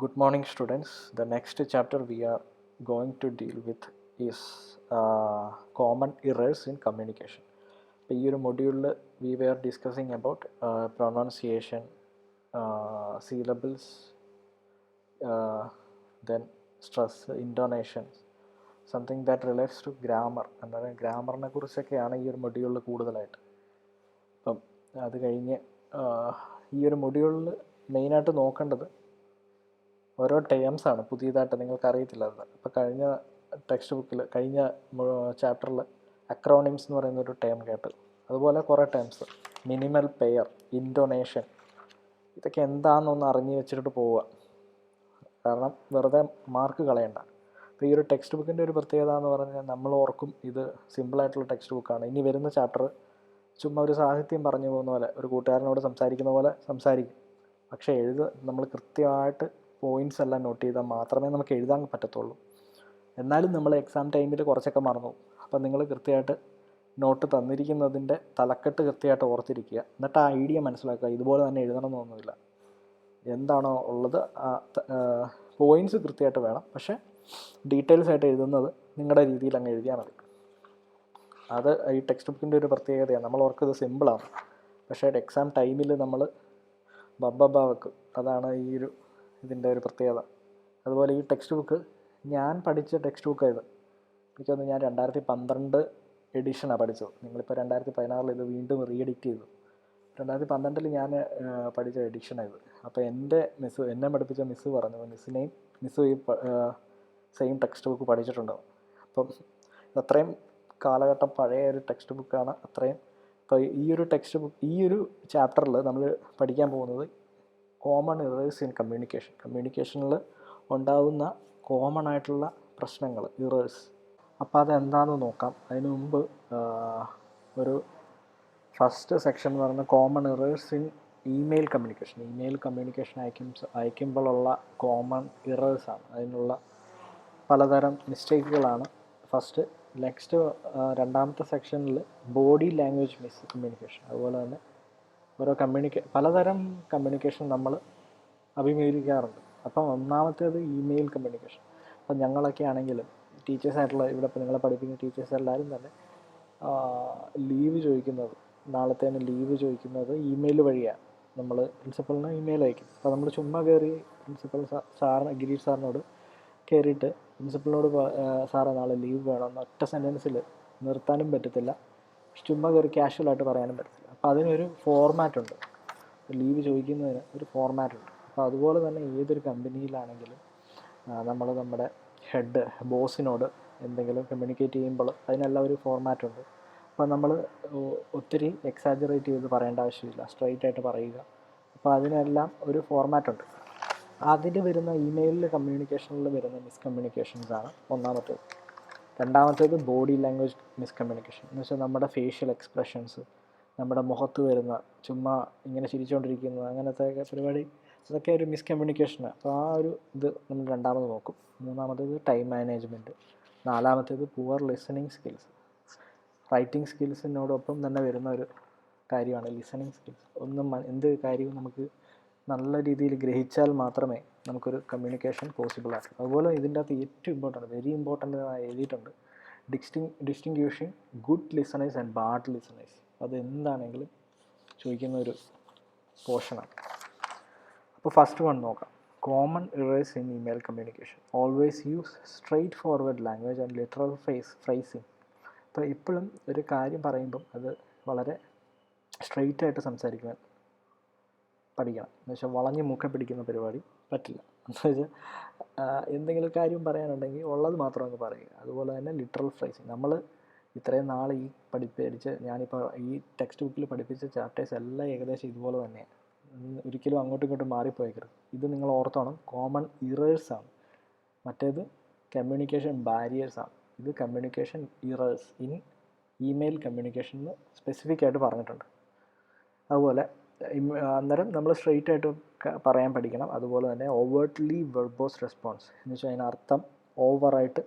Good morning, students. The next chapter we are going to deal with is common errors in communication. ഇപ്പോൾ ഈ ഒരു മൊഡ്യൂളിൽ we were discussing about pronunciation, syllables, then stress, intonation, something that relates to grammar. എന്നാൽ ഗ്രാമറിനെ കുറിച്ചൊക്കെയാണ് ഈ ഒരു മൊഡ്യൂളിൽ കൂടുതലായിട്ട്. അപ്പം അത് കഴിഞ്ഞ് ഈ ഒരു മൊഡ്യൂളിൽ മെയിനായിട്ട് നോക്കേണ്ടത് ഓരോ ടേംസാണ് പുതിയതായിട്ട് നിങ്ങൾക്ക് അറിയത്തില്ലാത്തത്. അപ്പോൾ കഴിഞ്ഞ ടെക്സ്റ്റ് ബുക്കിൽ കഴിഞ്ഞ ചാപ്റ്ററിൽ അക്രോണിംസ് എന്ന് പറയുന്ന ഒരു ടേം കേട്ട്, അതുപോലെ കുറേ ടേംസ്, മിനിമൽ പെയർ, ഇൻറ്റോനേഷൻ, ഇതൊക്കെ എന്താണെന്നൊന്ന് അറിഞ്ഞ് വെച്ചിട്ട് പോവുക. കാരണം വെറുതെ മാർക്ക് കളയണ്ട. അപ്പോൾ ഈ ഒരു ടെക്സ്റ്റ് ബുക്കിൻ്റെ ഒരു പ്രത്യേകത എന്ന് പറഞ്ഞാൽ നമ്മൾ ഓർക്കും ഇത് സിമ്പിളായിട്ടുള്ള ടെക്സ്റ്റ് ബുക്കാണ്, ഇനി വരുന്ന ചാപ്റ്റർ ചുമ്മാ ഒരു സാഹിത്യം പറഞ്ഞു പോകുന്ന പോലെ, ഒരു കൂട്ടുകാരനോട് സംസാരിക്കുന്ന പോലെ സംസാരിക്കും. പക്ഷേ നമ്മൾ കൃത്യമായിട്ട് പോയിൻറ്റ്സ് എല്ലാം നോട്ട് ചെയ്താൽ മാത്രമേ നമുക്ക് എഴുതാൻ പറ്റത്തുള്ളൂ. എന്നാലും നമ്മൾ എക്സാം ടൈമിൽ കുറച്ചൊക്കെ മറന്നു. അപ്പം നിങ്ങൾ കൃത്യമായിട്ട് നോട്ട് തന്നിരിക്കുന്നതിൻ്റെ തലക്കെട്ട് കൃത്യമായിട്ട് ഓർത്തിരിക്കുക. എന്നിട്ട് ആ ഐഡിയ മനസ്സിലാക്കുക. ഇതുപോലെ തന്നെ എഴുതണമെന്നൊന്നുമില്ല. എന്താണോ ഉള്ളത് പോയിൻറ്റ്സ് കൃത്യമായിട്ട് വേണം, പക്ഷേ ഡീറ്റെയിൽസ് ആയിട്ട് എഴുതുന്നത് നിങ്ങളുടെ രീതിയിൽ അങ്ങ് എഴുതിയാൽ മതി. അത് ഈ ടെക്സ്റ്റ് ബുക്കിൻ്റെ ഒരു പ്രത്യേകതയാണ്. നമ്മൾ ഓർക്കുന്നത് സിമ്പിളാണ്, പക്ഷേ എക്സാം ടൈമിൽ നമ്മൾ ബബ്ബ വെക്കും. അതാണ് ഈ ഒരു ഇതിൻ്റെ ഒരു പ്രത്യേകത. അതുപോലെ ഈ ടെക്സ്റ്റ് ബുക്ക് ഞാൻ പഠിച്ച ടെക്സ്റ്റ് ബുക്കായത്. എനിക്കൊന്ന് ഞാൻ 2012 എഡിഷനാണ് പഠിച്ചത്. നിങ്ങളിപ്പോൾ 2016 ഇത് വീണ്ടും റീ എഡിറ്റ് ചെയ്തു. 2012 ഞാൻ പഠിച്ച എഡിഷനായത്. അപ്പോൾ എന്നെ പഠിപ്പിച്ച മിസ്സ് പറഞ്ഞു, മിസ്സ് ഈ സെയിം ടെക്സ്റ്റ് ബുക്ക് പഠിച്ചിട്ടുണ്ടാവും. അപ്പം അത്രയും കാലഘട്ടം പഴയ ഒരു ടെക്സ്റ്റ് ബുക്കാണ്. അത്രയും ഇപ്പോൾ ഈ ഒരു ടെക്സ്റ്റ് ബുക്ക്, ഈ ഒരു ചാപ്റ്ററിൽ നമ്മൾ പഠിക്കാൻ പോകുന്നത് കോമൺ ഇറേഴ്സ് ഇൻ കമ്മ്യൂണിക്കേഷനിൽ ഉണ്ടാകുന്ന കോമൺ ആയിട്ടുള്ള പ്രശ്നങ്ങൾ, ഇറേഴ്സ്. അപ്പോൾ അതെന്താണെന്ന് നോക്കാം. അതിന് മുമ്പ് ഒരു ഫസ്റ്റ് സെക്ഷൻ എന്ന് പറയുന്നത് common errors in email communication അയക്കുമ്പോഴുള്ള കോമൺ ഇറേഴ്സാണ്. അതിനുള്ള പലതരം മിസ്റ്റേക്കുകളാണ് ഫസ്റ്റ്. നെക്സ്റ്റ് രണ്ടാമത്തെ സെക്ഷനിൽ ബോഡി ലാംഗ്വേജ് മിസ്കമ്മ്യൂണിക്കേഷൻ, അതുപോലെ തന്നെ ഓരോ പലതരം കമ്മ്യൂണിക്കേഷൻ നമ്മൾ അഭിമുഖീകരിക്കാറുണ്ട്. അപ്പം ഒന്നാമത്തേത് ഇമെയിൽ കമ്മ്യൂണിക്കേഷൻ. അപ്പം ഞങ്ങളൊക്കെ ആണെങ്കിലും ടീച്ചേഴ്സായിട്ടുള്ള ഇവിടെ ഇപ്പോൾ നിങ്ങളെ പഠിപ്പിക്കുന്ന ടീച്ചേഴ്സ് എല്ലാവരും തന്നെ ലീവ് ചോദിക്കുന്നത്, നാളത്തേന് ലീവ് ചോദിക്കുന്നത് ഇമെയിൽ വഴിയാണ്. നമ്മൾ പ്രിൻസിപ്പളിന് ഇമെയിൽ അയക്കും. അപ്പോൾ നമ്മൾ ചുമ്മാ കയറി പ്രിൻസിപ്പൽ ഗിരീഷ് സാറിനോട് കയറിയിട്ട് പ്രിൻസിപ്പളിനോട് സാറേ നാളെ ലീവ് വേണമെന്ന് ഒറ്റ സെൻറ്റൻസിൽ നിർത്താനും പറ്റത്തില്ല, ചുമ്മാ കയറി കാഷ്വലായിട്ട് പറയാനും പറ്റത്തില്ല. അപ്പോൾ അതിനൊരു ഫോർമാറ്റുണ്ട്. ലീവ് ചോദിക്കുന്നതിന് ഒരു ഫോർമാറ്റുണ്ട്. അപ്പോൾ അതുപോലെ തന്നെ ഏതൊരു കമ്പനിയിലാണെങ്കിലും നമ്മൾ നമ്മുടെ ബോസിനോട് എന്തെങ്കിലും കമ്മ്യൂണിക്കേറ്റ് ചെയ്യുമ്പോൾ അതിനെല്ലാം ഒരു ഫോർമാറ്റുണ്ട്. അപ്പോൾ നമ്മൾ ഒത്തിരി എക്സാജറേറ്റ് ചെയ്ത് പറയേണ്ട ആവശ്യമില്ല, സ്ട്രൈറ്റ് ആയിട്ട് പറയുക. അപ്പോൾ അതിനെല്ലാം ഒരു ഫോർമാറ്റുണ്ട്. അതിൽ വരുന്ന ഇമെയിലിൽ കമ്മ്യൂണിക്കേഷനിൽ വരുന്ന മിസ്കമ്മ്യൂണിക്കേഷൻസാണ് ഒന്നാമത്തേത്. രണ്ടാമത്തേത് ബോഡി ലാംഗ്വേജ് മിസ്കമ്മ്യൂണിക്കേഷൻ എന്ന് വെച്ചാൽ നമ്മുടെ ഫേഷ്യൽ എക്സ്പ്രഷൻസ്, നമ്മുടെ മുഖത്ത് വരുന്ന ചുമ്മാ ഇങ്ങനെ ചിരിച്ചുകൊണ്ടിരിക്കുന്നത്, അങ്ങനത്തെ പരിപാടി, അതൊക്കെ ഒരു മിസ്കമ്മ്യൂണിക്കേഷനാണ്. അപ്പോൾ ആ ഒരു ഇത് നമ്മൾ രണ്ടാമത് നോക്കും. മൂന്നാമത്തേത് ടൈം മാനേജ്മെൻറ്റ്. നാലാമത്തേത് പുവർ ലിസണിങ് സ്കിൽസ്. റൈറ്റിംഗ് സ്കിൽസിനോടൊപ്പം തന്നെ വരുന്ന ഒരു കാര്യമാണ് ലിസണിങ് സ്കിൽസ്. എന്ത് കാര്യവും നമുക്ക് നല്ല രീതിയിൽ ഗ്രഹിച്ചാൽ മാത്രമേ നമുക്കൊരു കമ്മ്യൂണിക്കേഷൻ പോസിബിളാകൂ. അതുപോലെ ഇതിൻ്റെ അകത്ത് ഏറ്റവും വെരി ഇമ്പോർട്ടൻ്റ് എഴുതിയിട്ടുണ്ട്, distinguishing good listeners and bad listeners. അത് എന്താണെങ്കിലും ചോദിക്കുന്ന ഒരു പോർഷനാണ്. അപ്പോൾ ഫസ്റ്റ് വൺ നോക്കാം. Common errors in email communication. Always use straightforward language and literal phrasing. അപ്പോൾ എപ്പോഴും ഒരു കാര്യം പറയുമ്പം അത് വളരെ സ്ട്രെയിറ്റായിട്ട് സംസാരിക്കാൻ പഠിക്കണം. എന്ന് വെച്ചാൽ വളഞ്ഞ് മുഖം പിടിക്കുന്ന പരിപാടി പറ്റില്ല. എന്ന് വെച്ചാൽ എന്തെങ്കിലും കാര്യം പറയാനുണ്ടെങ്കിൽ ഉള്ളത് മാത്രം അങ്ങ് പറയുക. അതുപോലെ തന്നെ ലിറ്ററൽ ഫ്രേസിങ്. നമ്മൾ ഇത്രയും നാൾ ഈ പഠിപ്പിച്ച, ഞാനിപ്പോൾ ഈ ടെക്സ്റ്റ് ബുക്കിൽ പഠിപ്പിച്ച ചാപ്റ്റേഴ്സ് എല്ലാം ഏകദേശം ഇതുപോലെ തന്നെയാണ്. ഒരിക്കലും അങ്ങോട്ടും ഇങ്ങോട്ടും മാറിപ്പോയേക്കരുത്. ഇത് നിങ്ങൾ ഓർത്തോണം, കോമൺ ഇറേഴ്സാണ്. മറ്റേത് കമ്മ്യൂണിക്കേഷൻ ബാരിയേഴ്സാണ്. ഇത് communication errors in email communication എന്ന് സ്പെസിഫിക് ആയിട്ട് പറഞ്ഞിട്ടുണ്ട്. അതുപോലെ അന്നേരം നമ്മൾ സ്ട്രെയിറ്റ് ആയിട്ട് പറയാൻ പഠിക്കണം. അതുപോലെ തന്നെ ഓവേർട്ട്ലി വെർബോസ് റെസ്പോൺസ് എന്ന് വെച്ചാൽ അതിനർത്ഥം ഓവറായിട്ട്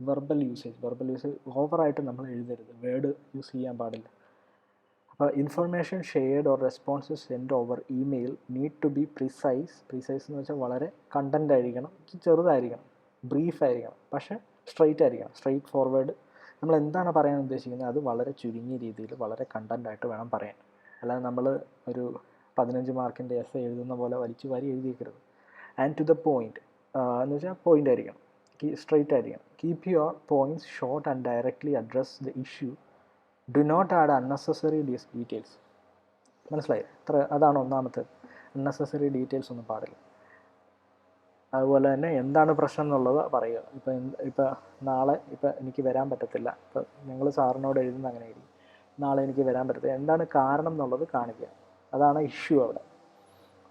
വെർബൽ യൂസേജ് ഓവറായിട്ട് നമ്മൾ എഴുതരുത്, വേർഡ് യൂസ് ചെയ്യാൻ പാടില്ല. Information shared or responses send over email need to be precise എന്ന് വെച്ചാൽ വളരെ കണ്ടൻ്റ് ആയിരിക്കണം, ചെറുതായിരിക്കണം, ബ്രീഫ് ആയിരിക്കണം, പക്ഷേ സ്ട്രെയിറ്റ് ആയിരിക്കണം, സ്ട്രെയിറ്റ് ഫോർവേഡ്. നമ്മൾ എന്താണ് പറയാൻ ഉദ്ദേശിക്കുന്നത് അത് വളരെ ചുരുങ്ങിയ രീതിയിൽ വളരെ കണ്ടൻ്റായിട്ട് വേണം പറയാൻ. അല്ലാതെ നമ്മൾ ഒരു 15 മാർക്കിൻ്റെ എസ് എഴുതുന്ന പോലെ വലിച്ചു വാരി എഴുതിയേക്കരുത്. ആൻഡ് ടു ദ പോയിൻറ്റ് എന്ന് വെച്ചാൽ പോയിൻ്റ് ആയിരിക്കണം, സ്ട്രെയിറ്റ് ആയിരിക്കണം. Keep your points short and directly address the issue. Do not add unnecessary details. മനസ്സിലായി? അതാണ് ഒന്നാമത്തെ. അൺനെസസറി ഡീറ്റെയിൽസ് ഒന്നും പാടില്ല. അതുപോലെ തന്നെ എന്താണ് പ്രശ്നം എന്നുള്ളത് പറയുക. ഇപ്പം നാളെ എനിക്ക് വരാൻ പറ്റത്തില്ല. ഇപ്പം ഞങ്ങൾ സാറിനോട് എഴുതുന്ന അങ്ങനെ ആയിരിക്കും, നാളെ എനിക്ക് വരാൻ പറ്റത്തില്ല, എന്താണ് കാരണം എന്നുള്ളത് കാണിക്കുക. അതാണ് ഇഷ്യൂ. അവിടെ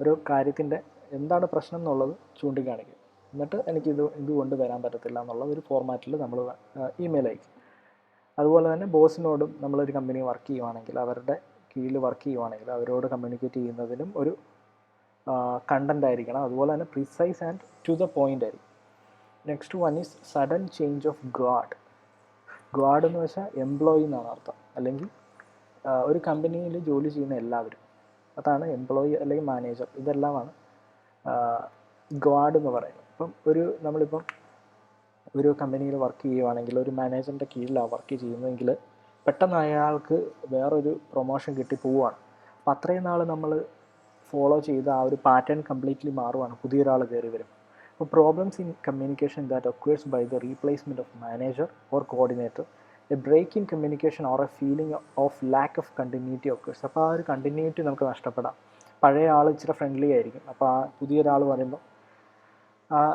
ഒരു കാര്യത്തിൻ്റെ എന്താണ് പ്രശ്നം എന്നുള്ളത് ചൂണ്ടിക്കാണിക്കുക. എന്നിട്ട് ഇതുകൊണ്ട് വരാൻ പറ്റത്തില്ല എന്നുള്ള ഒരു ഫോർമാറ്റിൽ നമ്മൾ ഇമെയിൽ അയക്കും. അതുപോലെ തന്നെ ബോസിനോടും നമ്മളൊരു കമ്പനി വർക്ക് ചെയ്യുവാണെങ്കിൽ, അവരുടെ കീഴിൽ വർക്ക് ചെയ്യുവാണെങ്കിൽ അവരോട് കമ്മ്യൂണിക്കേറ്റ് ചെയ്യുന്നതിനും ഒരു കണ്ടൻ്റ് ആയിരിക്കണം. അതുപോലെ തന്നെ precise and to the point ആയിരിക്കും. Next one is sudden change of guard. Guard എന്ന് വെച്ചാൽ എംപ്ലോയി എന്നാണ് അർത്ഥം, അല്ലെങ്കിൽ ഒരു കമ്പനിയിൽ ജോലി ചെയ്യുന്ന എല്ലാവരും, അതാണ് എംപ്ലോയി അല്ലെങ്കിൽ മാനേജർ, ഇതെല്ലാമാണ് ഗാർഡ് എന്ന് പറയുന്നത്. നമ്മളിപ്പം ഒരു കമ്പനിയിൽ വർക്ക് ചെയ്യുവാണെങ്കിൽ ഒരു മാനേജറിൻ്റെ കീഴിലാണ് വർക്ക് ചെയ്യുന്നതെങ്കിൽ പെട്ടെന്ന് അയാൾക്ക് വേറൊരു പ്രൊമോഷൻ കിട്ടി പോവുകയാണ്. അപ്പോൾ അത്രയും നാൾ നമ്മൾ ഫോളോ ചെയ്ത ആ ഒരു പാറ്റേൺ കംപ്ലീറ്റ്ലി മാറുവാണ്, പുതിയൊരാൾ കയറി വരും. അപ്പോൾ problems in communication that occurs by the replacement of manager or coordinator, a break in communication or a feeling of lack of continuity occurs. അപ്പോൾ ആ ഒരു കണ്ടിന്യൂറ്റി നമുക്ക് നഷ്ടപ്പെടാം. പഴയ ആൾ ഇച്ചിരി ഫ്രണ്ട്ലി ആയിരിക്കും, അപ്പോൾ ആ പുതിയൊരാൾ വരുമ്പോൾ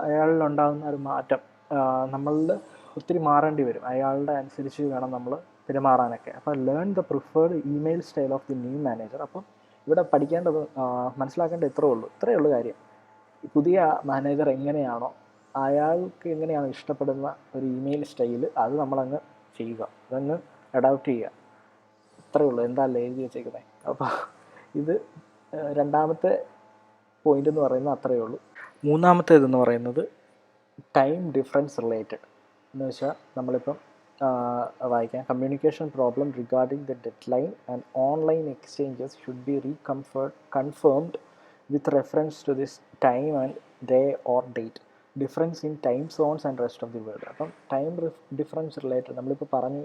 അയാളിലുണ്ടാകുന്ന ഒരു മാറ്റം നമ്മളിൽ ഒത്തിരി മാറേണ്ടി വരും. അയാളുടെ അനുസരിച്ച് വേണം നമ്മൾ പെരുമാറാനൊക്കെ. അപ്പോൾ learn the preferred email style of the new manager. അപ്പം ഇവിടെ പഠിക്കേണ്ടത്, മനസ്സിലാക്കേണ്ടത് ഇത്രയേ ഉള്ളൂ കാര്യം. പുതിയ മാനേജർ എങ്ങനെയാണോ, അയാൾക്ക് എങ്ങനെയാണോ ഇഷ്ടപ്പെടുന്ന ഒരു ഇമെയിൽ സ്റ്റൈല്, അത് നമ്മളങ്ങ് ചെയ്യുക, അതങ്ങ് അഡോപ്റ്റ് ചെയ്യുക. ഇത്രയേ ഉള്ളൂ. എന്താണല്ലേ എഴുതി വെച്ചേക്കുന്നത്. അപ്പോൾ ഇത് രണ്ടാമത്തെ പോയിൻ്റ് എന്ന് പറയുന്നത് അത്രയേ ഉള്ളൂ. മൂന്നാമത്തേതെന്ന് പറയുന്നത് ടൈം ഡിഫറൻസ് റിലേറ്റഡ് എന്ന് വെച്ചാൽ നമ്മളിപ്പം വായിക്കാം. Communication problem regarding the deadline and online exchanges should be confirmed with reference to this time and day or date, difference in time zones and rest of the world. അപ്പം time difference related നമ്മളിപ്പോൾ പറഞ്ഞു,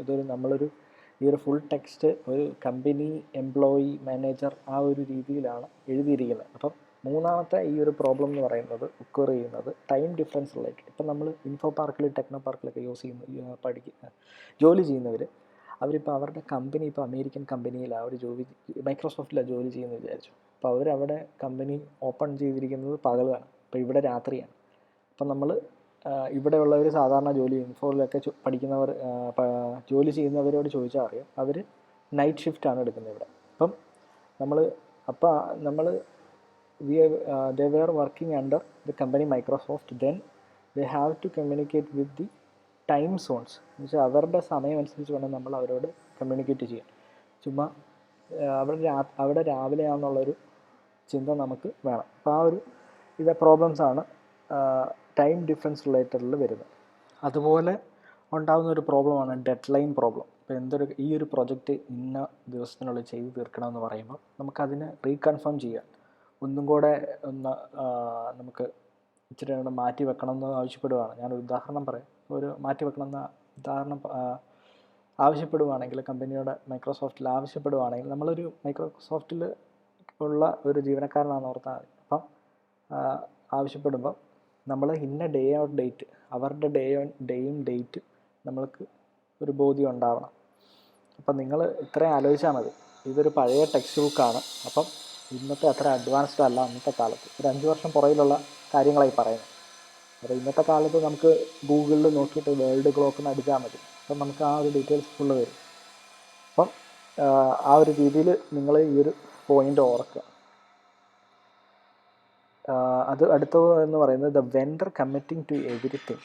ഈ ഒരു full text ഒരു company, employee, manager ആ ഒരു രീതിയിലാണ് എഴുതിയിരിക്കുന്നത്. അപ്പം മൂന്നാമത്തെ ഈ ഒരു പ്രോബ്ലം എന്ന് പറയുന്നത് ഒക്കർ ചെയ്യുന്നത് ടൈം ഡിഫറൻസ് റിലേറ്റഡ്. ഇപ്പം നമ്മൾ ഇൻഫോ പാർക്കിൽ, ടെക്നോ പാർക്കിലൊക്കെ ജോലി ചെയ്യുന്നവർ, അവരിപ്പോൾ അവരുടെ കമ്പനി ഇപ്പോൾ അമേരിക്കൻ കമ്പനിയിലാണ് മൈക്രോസോഫ്റ്റിലാണ് ജോലി ചെയ്യുന്നത് വിചാരിച്ചു. അപ്പോൾ അവരവിടെ കമ്പനി ഓപ്പൺ ചെയ്തിരിക്കുന്നത് പകലാണ്, ഇപ്പോൾ ഇവിടെ രാത്രിയാണ്. അപ്പം നമ്മൾ ഇവിടെയുള്ളവർ സാധാരണ ഇൻഫോയിലൊക്കെ പഠിക്കുന്നവർ, ജോലി ചെയ്യുന്നവരോട് ചോദിച്ചാൽ അറിയാം, അവർ നൈറ്റ് ഷിഫ്റ്റാണ് എടുക്കുന്നത് ഇവിടെ. അപ്പം നമ്മൾ they were working under the company Microsoft. Then they have to communicate with the time zones. എന്ന് വെച്ചാൽ അവരുടെ സമയം അനുസരിച്ച് വേണം നമ്മൾ അവരോട് കമ്മ്യൂണിക്കേറ്റ് ചെയ്യാൻ. ചുമ്മാ അവിടെ രാവിലെയാണെന്നുള്ളൊരു ചിന്ത നമുക്ക് വേണം. അപ്പോൾ ഇത് പ്രോബ്ലംസാണ് ടൈം ഡിഫറൻസ് റിലേറ്റഡിൽ വരുന്നത്. അതുപോലെ ഉണ്ടാകുന്ന ഒരു പ്രോബ്ലമാണ് ഡെഡ് ലൈൻ പ്രോബ്ലം. ഇപ്പോൾ ഈ ഒരു പ്രൊജക്റ്റ് ഇന്ന ദിവസത്തിനുള്ളിൽ ചെയ്ത് തീർക്കണമെന്ന് പറയുമ്പോൾ നമുക്കതിനെ റീകൺഫേം ചെയ്യാം, ഒന്നും കൂടെ നമുക്ക് ഇച്ചിരി കൂടെ മാറ്റി വെക്കണമെന്ന് ആവശ്യപ്പെടുകയാണ്. ഞാനൊരു ഉദാഹരണം പറയാം. മാറ്റി വെക്കണമെന്ന ഉദാഹരണം ആവശ്യപ്പെടുവാണെങ്കിൽ, കമ്പനിയുടെ മൈക്രോസോഫ്റ്റിൽ ആവശ്യപ്പെടുവാണെങ്കിൽ, നമ്മളൊരു മൈക്രോസോഫ്റ്റിൽ ഉള്ള ഒരു ജീവനക്കാരനാണെന്ന് ഓർത്താൽ മതി. അപ്പം ആവശ്യപ്പെടുമ്പോൾ നമ്മൾ ഇന്ന ഡേ ഓർ ഡേറ്റ്, അവരുടെ ഡേയും ഡേറ്റ് നമ്മൾക്ക് ഒരു ബോധ്യം ഉണ്ടാവണം. അപ്പം നിങ്ങൾ ഇത്രയും ആലോചിച്ചാൽ മതി. ഇതൊരു പഴയ ടെക്സ്റ്റ് ബുക്കാണ്. അപ്പം ഇന്നത്തെ അത്ര അഡ്വാൻസ്ഡ് അല്ല അന്നത്തെ കാലത്ത്. ഒരു 5 വർഷം പുറകിലുള്ള കാര്യങ്ങളായി പറയുന്നത്. അപ്പോൾ ഇന്നത്തെ കാലത്ത് നമുക്ക് ഗൂഗിളിൽ നോക്കിയിട്ട് വേൾഡ് ക്ലോക്ക് എന്ന് അടിച്ചാൽ മതി. അപ്പം നമുക്ക് ആ ഒരു ഡീറ്റെയിൽസ് ഫുള്ള് വരും. അപ്പം ആ ഒരു രീതിയിൽ നിങ്ങൾ ഈ ഒരു പോയിൻ്റ് ഓർക്കുക. അത് അടുത്തത് എന്ന് പറയുന്നത് the vendor committing to everything.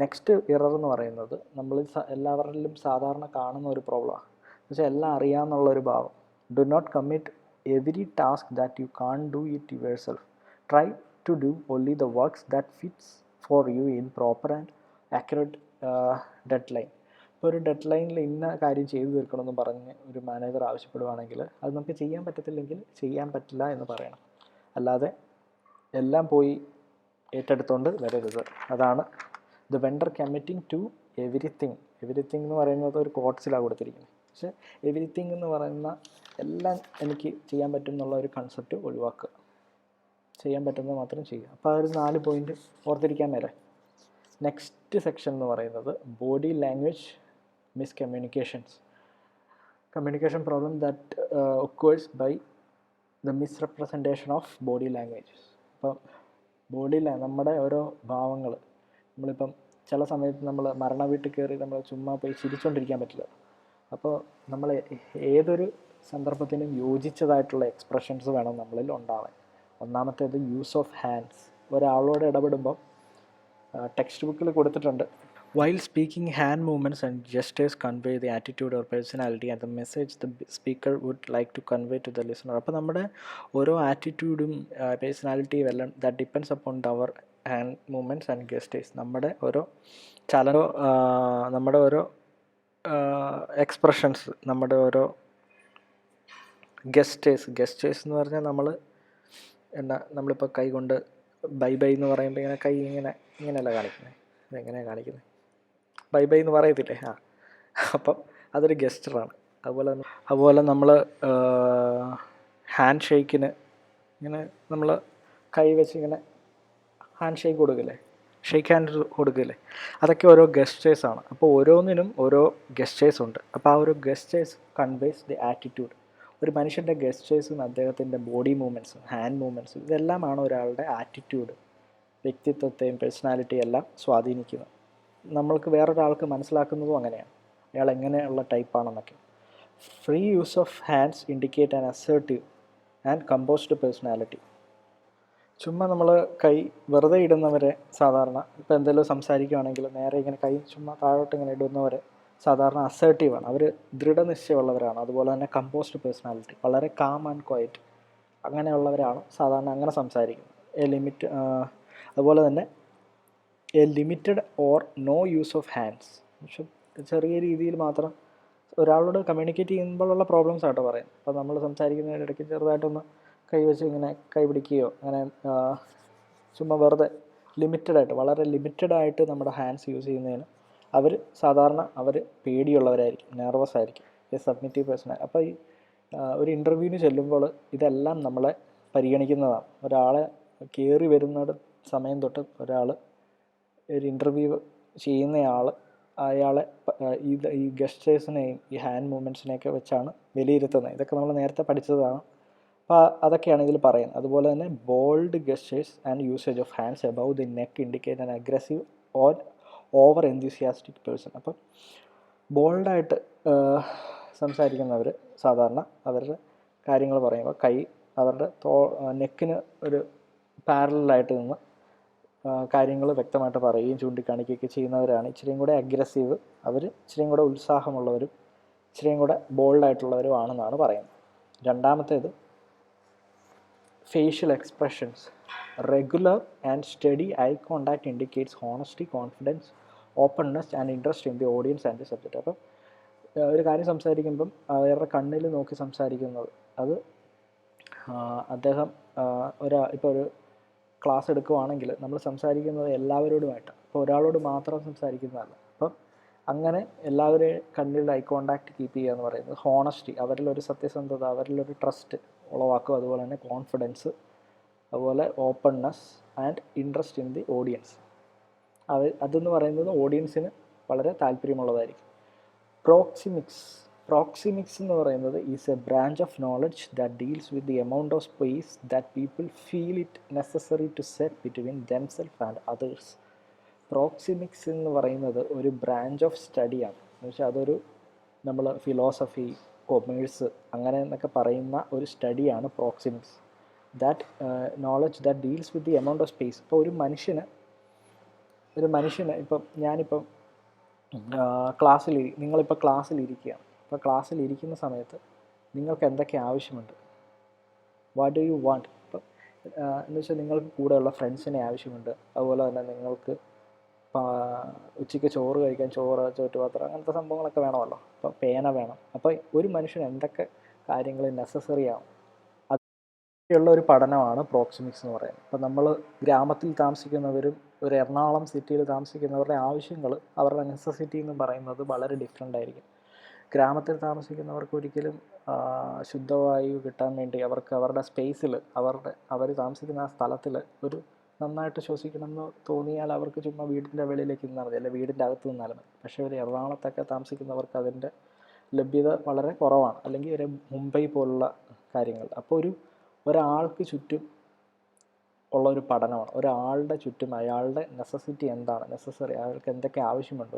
Next error എന്ന് പറയുന്നത് നമ്മൾ എല്ലാവരിലും സാധാരണ കാണുന്ന ഒരു പ്രോബ്ലമാണ്. എന്ന് വെച്ചാൽ എല്ലാം അറിയാമെന്നുള്ളൊരു ഭാവം. Do not commit every task that you can't do it yourself. Try to do only the works that fits for you in proper and accurate deadline. ഇപ്പോൾ ഒരു ഡെഡ് ലൈനിൽ ഇന്ന കാര്യം ചെയ്തു തീർക്കണമെന്ന് പറഞ്ഞ് ഒരു മാനേജർ ആവശ്യപ്പെടുവാണെങ്കിൽ അത് നമുക്ക് ചെയ്യാൻ പറ്റത്തില്ലെങ്കിൽ ചെയ്യാൻ പറ്റില്ല എന്ന് പറയണം. അല്ലാതെ എല്ലാം പോയി ഏറ്റെടുത്തുകൊണ്ട് വരരുത്. അതാണ് the vendor committing to everything. Everything എന്ന് പറയുന്നത് ഒരു കോട്ട്സിലാണ് കൊടുത്തിരിക്കുന്നത്. പക്ഷേ എവരിത്തിങ് എന്ന് പറയുന്ന എല്ലാം എനിക്ക് ചെയ്യാൻ പറ്റും എന്നുള്ള ഒരു കൺസെപ്റ്റ് ഒഴിവാക്കുക. ചെയ്യാൻ പറ്റുന്നത് മാത്രം ചെയ്യുക. അപ്പോൾ ആ ഒരു 4 പോയിൻ്റ് ഓർത്തിരിക്കാൻ മേലെ. നെക്സ്റ്റ് സെക്ഷൻ എന്ന് പറയുന്നത് body language miscommunications. Communication problem that occurs by the misrepresentation of body languages. ഇപ്പം നമ്മുടെ ഓരോ ഭാവങ്ങൾ, നമ്മളിപ്പം ചില സമയത്ത് നമ്മൾ മരണ വീട്ടിൽ കയറി നമ്മൾ ചുമ്മാ പോയി ചിരിച്ചുകൊണ്ടിരിക്കാൻ പറ്റില്ല. അപ്പോൾ നമ്മൾ ഏതൊരു സന്ദർഭത്തിനും യോജിച്ചതായിട്ടുള്ള എക്സ്പ്രഷൻസ് വേണം നമ്മളിൽ ഉണ്ടാവാൻ. ഒന്നാമത്തേത് യൂസ് ഓഫ് ഹാൻഡ്സ്. ഒരാളോട് ഇടപെടുമ്പോൾ ടെക്സ്റ്റ് ബുക്കിൽ കൊടുത്തിട്ടുണ്ട്, while speaking hand movements and gestures convey the attitude or personality and the message the speaker would like to convey to the listener. അപ്പോൾ നമ്മുടെ ഓരോ ആറ്റിറ്റ്യൂഡും പേഴ്സണാലിറ്റിയും എല്ലാം that depends upon our hand movements and gestures. നമ്മുടെ ഓരോ നമ്മുടെ ഓരോ എക്സ്പ്രഷൻസ്, നമ്മുടെ ഓരോ ഗസ്റ്റേഴ്സ് എന്ന് പറഞ്ഞാൽ നമ്മളിപ്പോൾ കൈ കൊണ്ട് ബൈ എന്ന് പറയുമ്പോൾ ഇങ്ങനെ കൈ ഇങ്ങനെയല്ല കാണിക്കുന്നത്. ഇതെങ്ങനെയാണ് കാണിക്കുന്നത്? ബൈ എന്ന് പറയത്തില്ലേ? അപ്പം അതൊരു ഗസ്റ്ററാണ്. അതുപോലെ നമ്മൾ ഹാൻഡ് ഷേക്കിന് ഇങ്ങനെ നമ്മൾ കൈ വെച്ച് ഇങ്ങനെ ഹാൻഡ് ഷേക്ക് കൊടുക്കില്ലേ, ഷേക്ക് ഹാൻഡ് കൊടുക്കില്ലേ, അതൊക്കെ ഓരോ ഗസ്റ്റേഴ്സാണ്. അപ്പോൾ ഓരോന്നിനും ഓരോ ഗസ്റ്റേഴ്സ് ഉണ്ട്. അപ്പോൾ ആ ഒരു ഗസ്റ്റേഴ്സ് കൺവേസ് ദി ആറ്റിറ്റ്യൂഡ്. ഒരു മനുഷ്യൻ്റെ ഗസ്റ്റേഴ്സും അദ്ദേഹത്തിൻ്റെ ബോഡി മൂവ്മെൻറ്റ്സും ഹാൻഡ് മൂവ്മെൻറ്റ്സും ഇതെല്ലാമാണ് ഒരാളുടെ ആറ്റിറ്റ്യൂഡ്, വ്യക്തിത്വത്തെയും പേഴ്സണാലിറ്റിയും എല്ലാം സ്വാധീനിക്കുന്നത്. നമ്മൾക്ക് വേറൊരാൾക്ക് മനസ്സിലാക്കുന്നതും അങ്ങനെയാണ്, അയാൾ എങ്ങനെയുള്ള ടൈപ്പാണെന്നൊക്കെ. Free use of hands indicate an assertive and composed personality. ചുമ്മാ നമ്മൾ കൈ വെറുതെ ഇടുന്നവരെ സാധാരണ ഇപ്പോൾ എന്തെങ്കിലും സംസാരിക്കുകയാണെങ്കിൽ നേരെ ഇങ്ങനെ കൈ ചുമ്മാ താഴോട്ട് ഇങ്ങനെ ഇടുന്നവരെ സാധാരണ അസേർട്ടീവാണ്, അവർ ദൃഢനിശ്ചയമുള്ളവരാണ്. അതുപോലെ തന്നെ കമ്പോസ്ഡ് പേഴ്സണാലിറ്റി, വളരെ കാം ആൻഡ് ക്വയറ്റ്, അങ്ങനെയുള്ളവരാണ് സാധാരണ അങ്ങനെ സംസാരിക്കുന്നത്. അതുപോലെ തന്നെ a limited or no use of hands. പക്ഷെ ചെറിയ രീതിയിൽ മാത്രം ഒരാളോട് കമ്മ്യൂണിക്കേറ്റ് ചെയ്യുമ്പോഴുള്ള പ്രോബ്ലംസ് ആട്ടോ പറയാം. അപ്പോൾ നമ്മൾ സംസാരിക്കുന്നതിനിടയ്ക്ക് ചെറുതായിട്ടൊന്ന് കൈ വെച്ച് ഇങ്ങനെ കൈ പിടിക്കുകയോ അങ്ങനെ ചുമ്മാ വെറുതെ വളരെ ലിമിറ്റഡായിട്ട് നമ്മുടെ ഹാൻഡ്സ് യൂസ് ചെയ്യുന്നതിന് സാധാരണ അവർ പേടിയുള്ളവരായിരിക്കും, നെർവസ് ആയിരിക്കും, എ സബ്മിറ്റീവ് പേഴ്സൺ. അപ്പോൾ ഈ ഒരു ഇൻ്റർവ്യൂവിന് ചെല്ലുമ്പോൾ ഇതെല്ലാം നമ്മളെ പരിഗണിക്കുന്നതാണ്. ഒരാളെ കയറി വരുന്ന സമയം തൊട്ട് ഒരു ഇൻ്റർവ്യൂ ചെയ്യുന്നയാൾ അയാളെ ഈ ഗസ്റ്റേഴ്സിനെയും ഈ ഹാൻഡ് മൂവ്മെൻറ്റ്സിനെയൊക്കെ വെച്ചാണ് വിലയിരുത്തുന്നത്. ഇതൊക്കെ നമ്മൾ നേരത്തെ പഠിച്ചതാണ്. അപ്പോൾ അതൊക്കെയാണ് ഇതിൽ പറയുന്നത്. അതുപോലെ തന്നെ bold ഗസ്റ്റേഴ്സ് and usage of hands above the neck indicate an aggressive or over enthusiastic person. അപ്പം ബോൾഡായിട്ട് സംസാരിക്കുന്നവർ സാധാരണ അവരുടെ കാര്യങ്ങൾ പറയുമ്പോൾ കൈ അവരുടെ നെക്കിന് ഒരു പാരലായിട്ട് നിന്ന് കാര്യങ്ങൾ വ്യക്തമായിട്ട് പറയുകയും ചൂണ്ടിക്കാണിക്കുകയൊക്കെ ചെയ്യുന്നവരാണ് ഇച്ചിരിയും കൂടെ അഗ്രസീവ്. അവർ ഇച്ചിരിയും കൂടെ ഉത്സാഹമുള്ളവരും ഇച്ചിരിയും കൂടെ ബോൾഡായിട്ടുള്ളവരും ആണെന്നാണ് പറയുന്നത്. രണ്ടാമത്തേത് facial expressions. Regular and study eye contact indicates honesty, confidence, openness and interest in the audience and the subject. അപ്പം ഒരു കാര്യം സംസാരിക്കുമ്പം അവരുടെ കണ്ണിൽ നോക്കി സംസാരിക്കുന്നത്, അത് അദ്ദേഹം ഇപ്പോൾ ഒരു ക്ലാസ് എടുക്കുവാണെങ്കിൽ നമ്മൾ സംസാരിക്കുന്നത് എല്ലാവരോടുമായിട്ടാണ്. അപ്പോൾ ഒരാളോട് മാത്രം സംസാരിക്കുന്നതല്ല. അപ്പം അങ്ങനെ എല്ലാവരെയും കണ്ണിൽ ഐ കോണ്ടാക്ട് കീപ്പ് ചെയ്യുക എന്ന് പറയുന്നത് ഹോണസ്റ്റി, അവരിലൊരു സത്യസന്ധത, അവരിലൊരു ട്രസ്റ്റ് ഉളവാക്കും. അതുപോലെ തന്നെ കോൺഫിഡൻസ്, അതുപോലെ openness and interest in the audience. അതെന്ന് പറയുന്നത് ഓഡിയൻസിന് വളരെ താല്പര്യമുള്ളതായിരിക്കും. പ്രോക്സിമിക്സ് എന്ന് പറയുന്നത് is a branch of knowledge that deals with the amount of space that people feel it necessary to set between themself and others. Proxemics എന്ന് പറയുന്നത് ഒരു ബ്രാഞ്ച് ഓഫ് സ്റ്റഡിയാണ്. എന്ന് വെച്ചാൽ അതൊരു നമ്മൾ ഫിലോസഫി, കൊമേഴ്സ് അങ്ങനെ എന്നൊക്കെ പറയുന്ന ഒരു സ്റ്റഡിയാണ് proxemics. That knowledge that deals with the amount of space. ഇപ്പോൾ ഒരു മനുഷ്യന് ഇപ്പം ഞാനിപ്പം നിങ്ങളിപ്പോൾ ക്ലാസ്സിലിരിക്കുകയാണ്. ഇപ്പോൾ ക്ലാസ്സിലിരിക്കുന്ന സമയത്ത് നിങ്ങൾക്ക് എന്തൊക്കെ ആവശ്യമുണ്ട്, വാട്ട് ഡു യു വാണ്ട്. ഇപ്പം എന്ന് വെച്ചാൽ നിങ്ങൾക്ക് കൂടെയുള്ള ഫ്രണ്ട്സിനെ ആവശ്യമുണ്ട്. അതുപോലെ തന്നെ നിങ്ങൾക്ക് ഉച്ചയ്ക്ക് ചോറ് കഴിക്കാൻ ചോറ്, ചോറ്റുപാത്രം, അങ്ങനത്തെ സംഭവങ്ങളൊക്കെ വേണമല്ലോ. അപ്പോൾ പേന വേണം. അപ്പോൾ ഒരു മനുഷ്യന് എന്തൊക്കെ കാര്യങ്ങൾ നെസസറി ആവും, ഉള്ള ഒരു പഠനമാണ് പ്രോക്സിമിക്സ് എന്ന് പറയുന്നത്. ഇപ്പം നമ്മൾ ഗ്രാമത്തിൽ താമസിക്കുന്നവരും ഒരു എറണാകുളം സിറ്റിയിൽ താമസിക്കുന്നവരുടെ ആവശ്യങ്ങൾ, അവരുടെ നെസസിറ്റി എന്ന് പറയുന്നത് വളരെ ഡിഫറെൻ്റ് ആയിരിക്കും. ഗ്രാമത്തിൽ താമസിക്കുന്നവർക്ക് ഒരിക്കലും ശുദ്ധവായു കിട്ടാൻ വേണ്ടി അവർക്ക് അവരുടെ സ്പേസിൽ, അവർ താമസിക്കുന്ന ആ സ്ഥലത്തിൽ ഒരു നന്നായിട്ട് ശ്വസിക്കണമെന്ന് തോന്നിയാൽ അവർക്ക് ചുമ്മാ വീടിൻ്റെ വെളിയിലേക്ക് നിന്നാൽ മതി, അല്ലെങ്കിൽ വീടിൻ്റെ അകത്ത് നിന്നാലും മതി. പക്ഷേ ഒരു എറണാകുളത്തൊക്കെ താമസിക്കുന്നവർക്ക് അതിൻ്റെ ലഭ്യത വളരെ കുറവാണ്, അല്ലെങ്കിൽ ഒരു മുംബൈ പോലുള്ള കാര്യങ്ങൾ. അപ്പോൾ ഒരാൾക്ക് ചുറ്റും ഉള്ള ഒരു പഠനമാണ്, ഒരാളുടെ ചുറ്റും അയാളുടെ നെസസിറ്റി എന്താണ്, നെസസറി, അയാൾക്ക് എന്തൊക്കെ ആവശ്യമുണ്ട്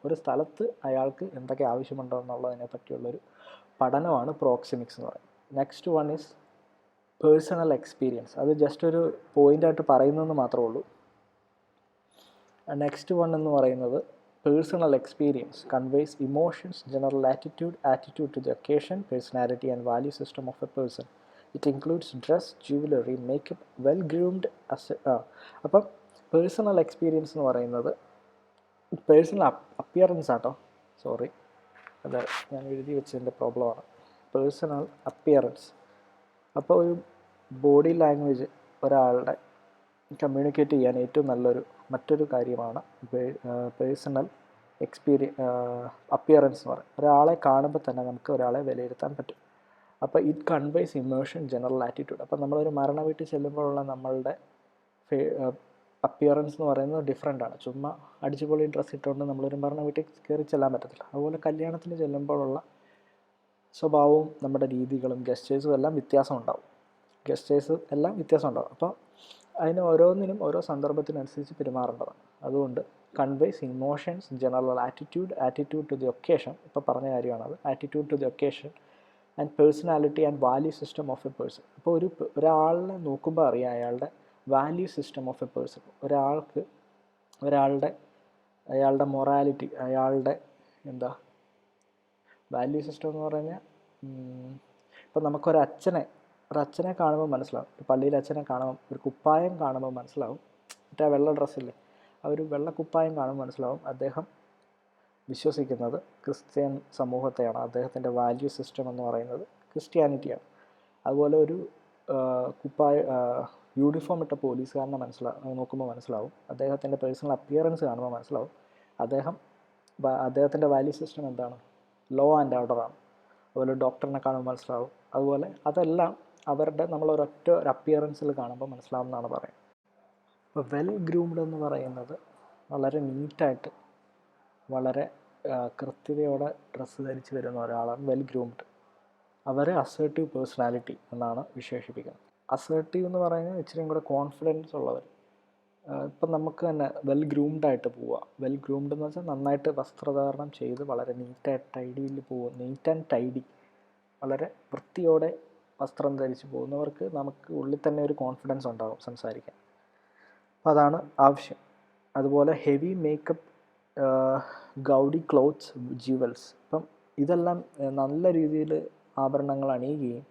ഒരു സ്ഥലത്ത് അയാൾക്ക് എന്തൊക്കെ ആവശ്യമുണ്ടോ എന്നുള്ളതിനെ പറ്റിയുള്ളൊരു പഠനമാണ് പ്രോക്സിമിക്സ് എന്ന് പറയുന്നത്. Next one is personal experience. അത് ജസ്റ്റ് ഒരു പോയിൻ്റായിട്ട് പറയുന്നതെന്ന് മാത്രമേ ഉള്ളൂ. നെക്സ്റ്റ് വൺ എന്ന് പറയുന്നത് personal experience conveys emotions, general attitude to the occasion, personality and value system of a person. It includes dress, jewellery, makeup, well groomed. അപ്പം personal experience എന്ന് പറയുന്നത് പേഴ്സണൽ അപ്പിയറൻസ് ആട്ടോ, സോറി, അത് ഞാൻ എഴുതി വെച്ചതിൻ്റെ പ്രോബ്ലമാണ്. Personal appearance. അപ്പോൾ ഒരു ബോഡി ലാംഗ്വേജ് ഒരാളുടെ കമ്മ്യൂണിക്കേറ്റ് ചെയ്യാൻ ഏറ്റവും മറ്റൊരു കാര്യമാണ് പേഴ്സണൽ അപ്പിയറൻസ് എന്ന് പറയും. ഒരാളെ കാണുമ്പോൾ തന്നെ നമുക്ക് ഒരാളെ വിലയിരുത്താൻ പറ്റും. അപ്പോൾ it conveys emotion, general attitude. അപ്പോൾ നമ്മളൊരു മരണ വീട്ടിൽ ചെല്ലുമ്പോഴുള്ള നമ്മളുടെ അപ്പിയറൻസ് എന്ന് പറയുന്നത് ഡിഫറെൻ്റ് ആണ്. ചുമ്മാ അടിച്ചുപൊളി ഡ്രസ്സ് ഇട്ടുകൊണ്ട് നമ്മളൊരു മരണ വീട്ടിൽ കയറി ചെല്ലാൻ പറ്റത്തില്ല. അതുപോലെ കല്യാണത്തിന് ചെല്ലുമ്പോഴുള്ള സ്വഭാവവും നമ്മുടെ രീതികളും ഗസ്റ്റേഴ്സും എല്ലാം വ്യത്യാസം ഉണ്ടാവും. അപ്പോൾ അതിന് ഓരോന്നിനും ഓരോ സന്ദർഭത്തിനനുസരിച്ച് പെരുമാറേണ്ടതാണ്. അതുകൊണ്ട് conveys emotions, general attitude to the occasion, ഇപ്പോൾ പറഞ്ഞ കാര്യമാണത്. Attitude to the occasion and personality and value system of a person. അപ്പോൾ ഒരാളിനെ നോക്കുമ്പോൾ അറിയാം അയാളുടെ value system of a person. അയാളുടെ മൊറാലിറ്റി, അയാളുടെ വാല്യൂ സിസ്റ്റം എന്ന് പറഞ്ഞാൽ, ഇപ്പം ഒരച്ഛനെ കാണുമ്പോൾ മനസ്സിലാവും, പള്ളിയിലെ അച്ഛനെ കാണുമ്പോൾ ഒരു കുപ്പായം കാണുമ്പോൾ മനസ്സിലാവും, മറ്റേ വെള്ള ഡ്രസ്സില്ലേ, ആ ഒരു വെള്ള കുപ്പായം കാണുമ്പോൾ മനസ്സിലാവും അദ്ദേഹം വിശ്വസിക്കുന്നത് ക്രിസ്ത്യൻ സമൂഹത്തെയാണ്. അദ്ദേഹത്തിൻ്റെ വാല്യൂ സിസ്റ്റം എന്ന് പറയുന്നത് ക്രിസ്ത്യാനിറ്റിയാണ്. അതുപോലെ ഒരു യൂണിഫോം ഇട്ട പോലീസുകാരനെ നോക്കുമ്പോൾ മനസ്സിലാവും, അദ്ദേഹത്തിൻ്റെ പേഴ്സണൽ അപ്പിയറൻസ് കാണുമ്പോൾ മനസ്സിലാവും അദ്ദേഹത്തിൻ്റെ വാല്യൂ സിസ്റ്റം എന്താണ്, ലോ ആൻഡ് ഓർഡറാണ്. അതുപോലെ ഡോക്ടറിനെ കാണുമ്പോൾ മനസ്സിലാവും. അതുപോലെ അതെല്ലാം നമ്മൾ ഒരു അപ്പിയറൻസിൽ കാണുമ്പോൾ മനസ്സിലാവുമെന്നാണ് പറയുന്നത്. ഇപ്പോൾ വെൽ ഗ്രൂംഡ് എന്ന് പറയുന്നത് വളരെ നീറ്റായിട്ട്, വളരെ കൃത്യതയോടെ ഡ്രസ്സ് ധരിച്ച് വരുന്ന ഒരാളാണ് വെൽ ഗ്രൂംഡ്. അവരെ അസേർട്ടീവ് പേഴ്സണാലിറ്റി എന്നാണ് വിശേഷിപ്പിക്കുന്നത്. അസേർട്ടീവ് എന്ന് പറയുന്നത് ഇച്ചിരി കൂടെ കോൺഫിഡൻസ് ഉള്ളവർ. ഇപ്പം നമുക്ക് തന്നെ വെൽ ഗ്രൂംഡായിട്ട് പോവുക. വെൽ ഗ്രൂംഡ് എന്ന് വെച്ചാൽ നന്നായിട്ട് വസ്ത്രധാരണം ചെയ്ത് വളരെ നീറ്റ് ആൻഡ് ടൈഡി, വളരെ വൃത്തിയോടെ വസ്ത്രം ധരിച്ച് പോകുന്നവർക്ക് നമുക്ക് ഉള്ളിൽ തന്നെ ഒരു കോൺഫിഡൻസ് ഉണ്ടാകും സംസാരിക്കാൻ. അപ്പോൾ അതാണ് ആവശ്യം. അതുപോലെ ഹെവി മേക്കപ്പ്, ഗൗഡി ക്ലോത്ത്സ്, ജ്യുവൽസ്. ഇപ്പം ഇതെല്ലാം നല്ല രീതിയിൽ ആഭരണങ്ങൾ അണിയുകയും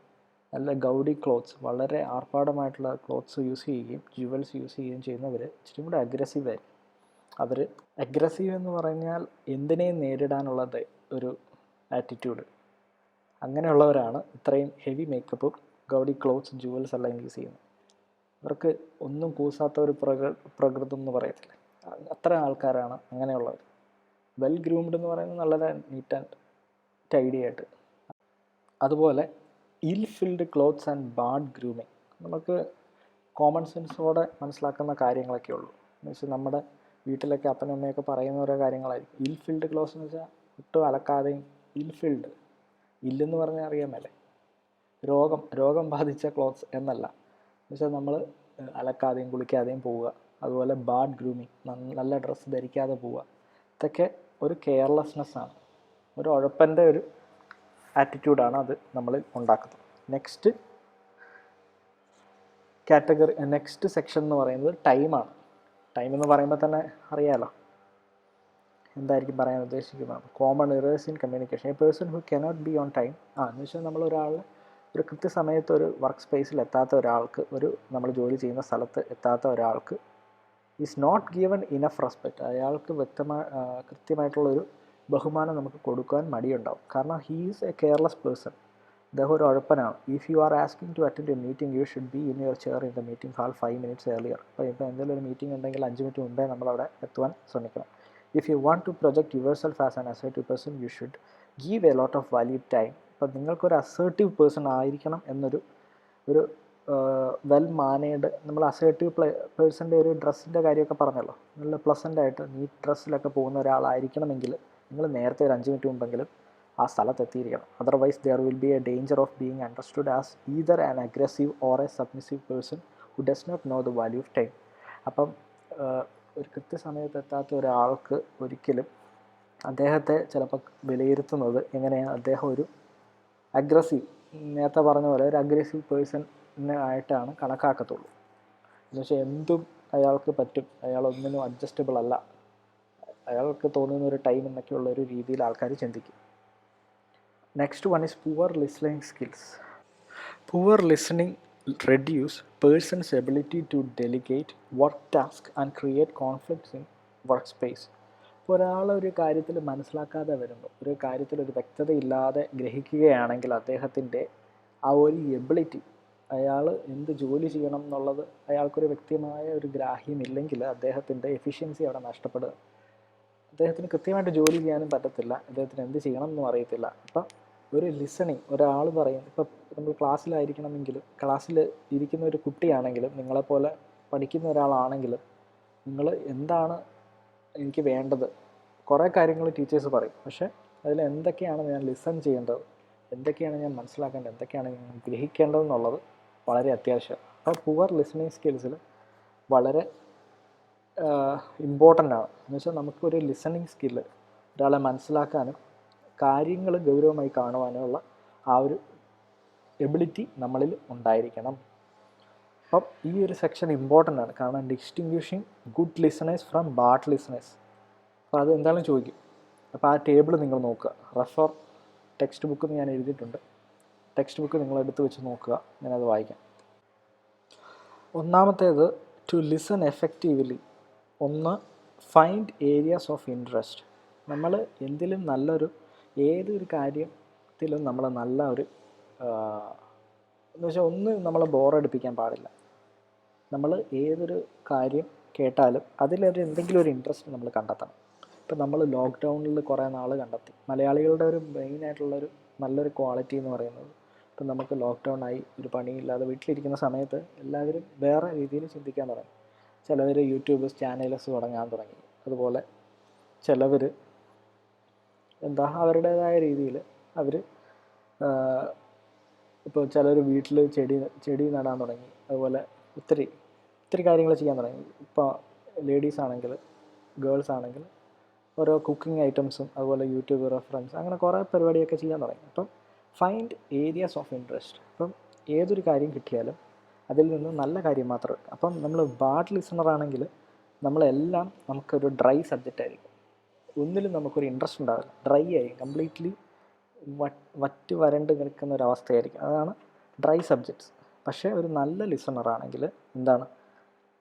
നല്ല ഗൗഡി ക്ലോത്ത്സ്, വളരെ ആർഭാടമായിട്ടുള്ള ക്ലോത്ത്സ് യൂസ് ചെയ്യുകയും ജ്യുവൽസ് യൂസ് ചെയ്യുകയും ചെയ്യുന്നവർ ഇച്ചിരി കൂടെ അഗ്രസീവായിരിക്കും. അഗ്രസീവ് എന്ന് പറഞ്ഞാൽ എന്തിനേയും നേരിടാനുള്ള ഒരു ആറ്റിറ്റ്യൂഡ്. അങ്ങനെയുള്ളവരാണ് ഇത്രയും ഹെവി മേക്കപ്പും ഗൗഡി ക്ലോത്ത്സ്, ജ്യുവൽസ് എല്ലാം യൂസ് ചെയ്യുന്നത്. അവർക്ക് ഒന്നും കൂസാത്ത ഒരു പ്രകൃതം എന്ന് പറയത്തില്ല, അത്ര ആൾക്കാരാണ് അങ്ങനെയുള്ളവർ. വെൽ ഗ്രൂംഡ് എന്ന് പറയുന്നത് വളരെ നീറ്റ് ആൻഡ് ടൈഡി ആയിട്ട്. അതുപോലെ ഇൽ filled clothes and bad grooming. നമുക്ക് കോമൺ സെൻസോടെ മനസ്സിലാക്കുന്ന കാര്യങ്ങളൊക്കെ ഉള്ളൂ. എന്ന് വെച്ചാൽ നമ്മുടെ വീട്ടിലൊക്കെ അപ്പനും അമ്മയൊക്കെ പറയുന്ന ഓരോ കാര്യങ്ങളായിരിക്കും. ഇൽ ഫിൽഡ് ക്ലോത്ത്സ് എന്ന് വെച്ചാൽ ഒട്ടും അലക്കാതെയും, ഇല്ലെന്ന് പറഞ്ഞാൽ അറിയാമല്ലേ, രോഗം ബാധിച്ച ക്ലോത്ത്സ് എന്നല്ല. എന്ന് വെച്ചാൽ നമ്മൾ അലക്കാതെയും കുളിക്കാതെയും പോവുക. അതുപോലെ ബാഡ് ഗ്രൂമിങ്, നല്ല ഡ്രസ്സ് ധരിക്കാതെ പോവുക. ഇതൊക്കെ ഒരു കെയർലെസ്നെസ്സാണ്, ഒരു ഉഴപ്പൻ്റെ ഒരു ആറ്റിറ്റ്യൂഡാണ് അത് നമ്മളിൽ ഉണ്ടാക്കുന്നത്. നെക്സ്റ്റ് സെക്ഷൻ എന്ന് പറയുന്നത് ടൈമാണ്. ടൈം എന്ന് പറയുമ്പോൾ തന്നെ അറിയാമല്ലോ എന്തായിരിക്കും പറയാൻ ഉദ്ദേശിക്കുന്നത്. Common errors in communication. A person who cannot be on time. എന്ന് വെച്ചാൽ ഒരു കൃത്യസമയത്ത് ഒരു വർക്ക് സ്പേസിൽ എത്താത്ത ഒരാൾക്ക്, നമ്മൾ ജോലി ചെയ്യുന്ന സ്ഥലത്ത് എത്താത്ത ഒരാൾക്ക് is not given enough respect. അയാൾക്ക് കൃത്യമായിട്ടുള്ളൊരു ബഹുമാനം നമുക്ക് കൊടുക്കാൻ മടിയുണ്ടാവും. കാരണം he is a careless person. അദ്ദേഹം ഒരു ഉഴപ്പനാണ്. If you are asking to attend a meeting you should be in your chair in the meeting hall 5 minutes earlier. ഇപ്പോൾ എന്തെങ്കിലും ഒരു മീറ്റിംഗ് ഉണ്ടെങ്കിൽ 5 മിനിറ്റ് മുമ്പേ നമ്മളവിടെ എത്തുവാൻ ശ്രമിക്കണം. If you want to project yourself as an assertive person you should give a lot of value time. അപ്പോൾ നിങ്ങൾക്കൊരു അസേർട്ടീവ് പേഴ്സൺ ആയിരിക്കണം എന്നൊരു ഒരു വെൽ മാനേഡ്, നമ്മൾ അസേർട്ടീവ് പേഴ്സൻ്റെ ഒരു ഡ്രസ്സിൻ്റെ കാര്യമൊക്കെ പറഞ്ഞല്ലോ, നല്ല പ്ലസൻ്റായിട്ട് നീറ്റ് ഡ്രസ്സിലൊക്കെ പോകുന്ന ഒരാളായിരിക്കണമെങ്കിൽ നിങ്ങൾ നേരത്തെ ഒരു 5 മിനിറ്റ് മുമ്പെങ്കിലും ആ സ്ഥലത്തെത്തിയിരിക്കണം. Otherwise there will be a danger of being understood as either an aggressive or a submissive person who does not know the value of time. അപ്പം ഒരു കൃത്യസമയത്ത് എത്താത്ത ഒരാൾക്ക് ഒരിക്കലും അദ്ദേഹത്തെ ചിലപ്പോൾ വിലയിരുത്തുന്നത് എങ്ങനെയാണ്, അദ്ദേഹം ഒരു അഗ്രസീവ്, നേരത്തെ പറഞ്ഞ പോലെ ഒരു അഗ്രസീവ് പേഴ്സൺ ആയിട്ടാണ് കണക്കാക്കത്തുള്ളൂ. എന്നുവെച്ചാൽ എന്തും അയാൾക്ക് പറ്റും, അയാൾ ഒന്നിനും അഡ്ജസ്റ്റബിൾ അല്ല, അയാൾക്ക് തോന്നുന്ന ഒരു ടൈം എന്നൊക്കെയുള്ള ഒരു രീതിയിൽ ആൾക്കാർ ചിന്തിക്കും. Next one is poor listening skills. Poor listening reduce person's ability to delegate work task and create conflicts in workspace. ഇപ്പോൾ ഒരാളൊരു കാര്യത്തിൽ മനസ്സിലാക്കാതെ വരുമ്പോൾ, ഒരു കാര്യത്തിൽ ഒരു വ്യക്തതയില്ലാതെ ഗ്രഹിക്കുകയാണെങ്കിൽ അദ്ദേഹത്തിൻ്റെ ആ ഒരു എബിലിറ്റി, അയാൾ എന്ത് ജോലി ചെയ്യണം എന്നുള്ളത് അയാൾക്കൊരു വ്യക്തമായ ഒരു ഗ്രാഹ്യമില്ലെങ്കിൽ അദ്ദേഹത്തിൻ്റെ എഫിഷ്യൻസി അവിടെ നഷ്ടപ്പെടുക. അദ്ദേഹത്തിന് കൃത്യമായിട്ട് ജോലി ചെയ്യാനും പറ്റത്തില്ല, അദ്ദേഹത്തിന് എന്ത് ചെയ്യണം എന്നും അറിയത്തില്ല. അപ്പം ഒരു ലിസണിങ്, ഒരാൾ പറയും, ഇപ്പോൾ നമ്മൾ ക്ലാസ്സിലായിരിക്കണമെങ്കിലും, ക്ലാസ്സിൽ ഇരിക്കുന്ന ഒരു കുട്ടിയാണെങ്കിലും, നിങ്ങളെപ്പോലെ പഠിക്കുന്ന ഒരാളാണെങ്കിലും, നിങ്ങൾ എന്താണ് എനിക്ക് വേണ്ടത്, കുറേ കാര്യങ്ങൾ ടീച്ചേഴ്സ് പറയും, പക്ഷേ അതിൽ എന്തൊക്കെയാണ് ഞാൻ ലിസൺ ചെയ്യേണ്ടത്, എന്തൊക്കെയാണ് ഞാൻ മനസ്സിലാക്കേണ്ടത്, എന്തൊക്കെയാണ് ഞാൻ ഗ്രഹിക്കേണ്ടതെന്നുള്ളത് വളരെ അത്യാവശ്യമാണ്. അപ്പോൾ പുവർ ലിസണിങ് സ്കിൽസിൽ വളരെ ഇമ്പോർട്ടൻ്റ് ആണ്. എന്ന് വെച്ചാൽ നമുക്കൊരു ലിസണിങ് സ്കില്ല്, ഒരാളെ മനസ്സിലാക്കാനും കാര്യങ്ങൾ ഗൗരവമായി കാണുവാനുമുള്ള ആ ഒരു എബിലിറ്റി നമ്മളിൽ ഉണ്ടായിരിക്കണം. അപ്പം ഈ ഒരു സെക്ഷൻ ഇമ്പോർട്ടൻ്റ് ആണ്. കാരണം distinguishing good listeners from bad listeners. അപ്പോൾ അത് എന്തായാലും ചോദിക്കും. അപ്പോൾ ആ ടേബിൾ നിങ്ങൾ നോക്കുക. റെഫർ ടെക്സ്റ്റ് ബുക്ക് ഞാൻ എഴുതിയിട്ടുണ്ട്. ടെക്സ്റ്റ് ബുക്ക് നിങ്ങൾ എടുത്ത് വെച്ച് നോക്കുക, ഞാനത് വായിക്കാം. ഒന്നാമത്തേത് ടു ലിസൺ എഫക്റ്റീവ്ലി. ഒന്ന്, ഫൈൻഡ് ഏരിയാസ് ഓഫ് ഇൻട്രസ്റ്റ്. നമ്മൾ എന്തിലും ഏതൊരു കാര്യത്തിലും നമ്മൾ നല്ല ഒരു എന്ന് വെച്ചാൽ ഒന്ന് നമ്മളെ ബോറടിപ്പിക്കാൻ പാടില്ല. നമ്മൾ ഏതൊരു കാര്യം കേട്ടാലും അതിലൊരു എന്തെങ്കിലും ഒരു ഇൻട്രസ്റ്റ് നമ്മൾ കണ്ടെത്തണം. ഇപ്പം നമ്മൾ ലോക്ക്ഡൗണിൽ കുറേ നാൾ കണ്ടെത്തി. മലയാളികളുടെ ഒരു മെയിനായിട്ടുള്ളൊരു നല്ലൊരു ക്വാളിറ്റി എന്ന് പറയുന്നത്, ഇപ്പം നമുക്ക് ലോക്ക്ഡൗൺ ആയി, ഒരു പണിയില്ലാതെ വീട്ടിലിരിക്കുന്ന സമയത്ത് എല്ലാവരും വേറെ രീതിയിൽ ചിന്തിക്കാൻ തുടങ്ങി. ചിലവർ യൂട്യൂബ് ചാനൽസ് തുടങ്ങാൻ തുടങ്ങി. അതുപോലെ ചിലവർ അവരുടേതായ രീതിയിൽ അവർ ഇപ്പോൾ ചിലർ വീട്ടിൽ ചെടി നടാൻ തുടങ്ങി. അതുപോലെ ഒത്തിരി കാര്യങ്ങൾ ചെയ്യാൻ തുടങ്ങി. ഇപ്പോൾ ലേഡീസ് ആണെങ്കിൽ, ഗേൾസ് ആണെങ്കിൽ ഓരോ കുക്കിംഗ് ഐറ്റംസും അതുപോലെ യൂട്യൂബ് റെഫറൻസ്, അങ്ങനെ കുറേ പരിപാടിയൊക്കെ ചെയ്യാൻ തുടങ്ങി. അപ്പം ഫൈൻഡ് ഏരിയാസ് ഓഫ് ഇൻട്രസ്റ്റ്. അപ്പം ഏതൊരു കാര്യം കിട്ടിയാലും അതിൽ നിന്ന് നല്ല കാര്യം മാത്രം എടുക്കാം. അപ്പം നമ്മൾ ബാഡ് ലിസണർ ആണെങ്കിൽ നമ്മളെല്ലാം നമുക്കൊരു ഡ്രൈ സബ്ജക്റ്റ് ആയിരിക്കും. ഒന്നിലും നമുക്കൊരു ഇൻട്രസ്റ്റ് ഉണ്ടാവില്ല, ഡ്രൈ ആയി കംപ്ലീറ്റ്ലി വറ്റ് വരണ്ട് നിൽക്കുന്ന ഒരവസ്ഥയായിരിക്കും. അതാണ് ഡ്രൈ സബ്ജക്ട്സ്. പക്ഷേ ഒരു നല്ല ലിസണർ ആണെങ്കിൽ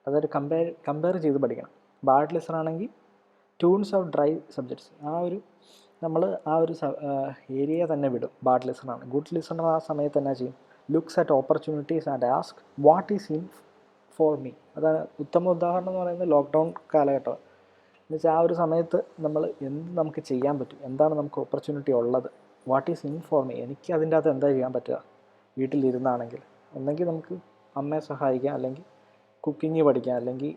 അതൊരു കമ്പയർ ചെയ്ത് പഠിക്കണം. ബാഡ് ലിസണർ ആണെങ്കിൽ ട്യൂൺസ് ഓഫ് ഡ്രൈ സബ്ജക്ട്സ്, നമ്മൾ ആ ഒരു ഏരിയ തന്നെ വിടും. ബാഡ് ലിസണറാണ്. ഗുഡ് ലിസണർ ആ സമയത്ത് എന്നാ ചെയ്യും? Looks at opportunities and ask what is in for me. അതാണ് ഉത്തമ ഉദാഹരണം എന്ന് പറയുന്നത് ലോക്ക്ഡൗൺ കാലഘട്ടം. എന്നുവെച്ചാൽ ആ ഒരു സമയത്ത് നമ്മൾ എന്ത് നമുക്ക് ചെയ്യാൻ പറ്റും, എന്താണ് നമുക്ക് ഓപ്പർച്യൂണിറ്റി ഉള്ളത്, what is in for me, എനിക്ക് അതിൻ്റെ അകത്ത് എന്താ ചെയ്യാൻ പറ്റുക. വീട്ടിലിരുന്നാണെങ്കിൽ ഒന്നെങ്കിൽ നമുക്ക് അമ്മയെ സഹായിക്കാം, അല്ലെങ്കിൽ കുക്കിംഗ് പഠിക്കാം, അല്ലെങ്കിൽ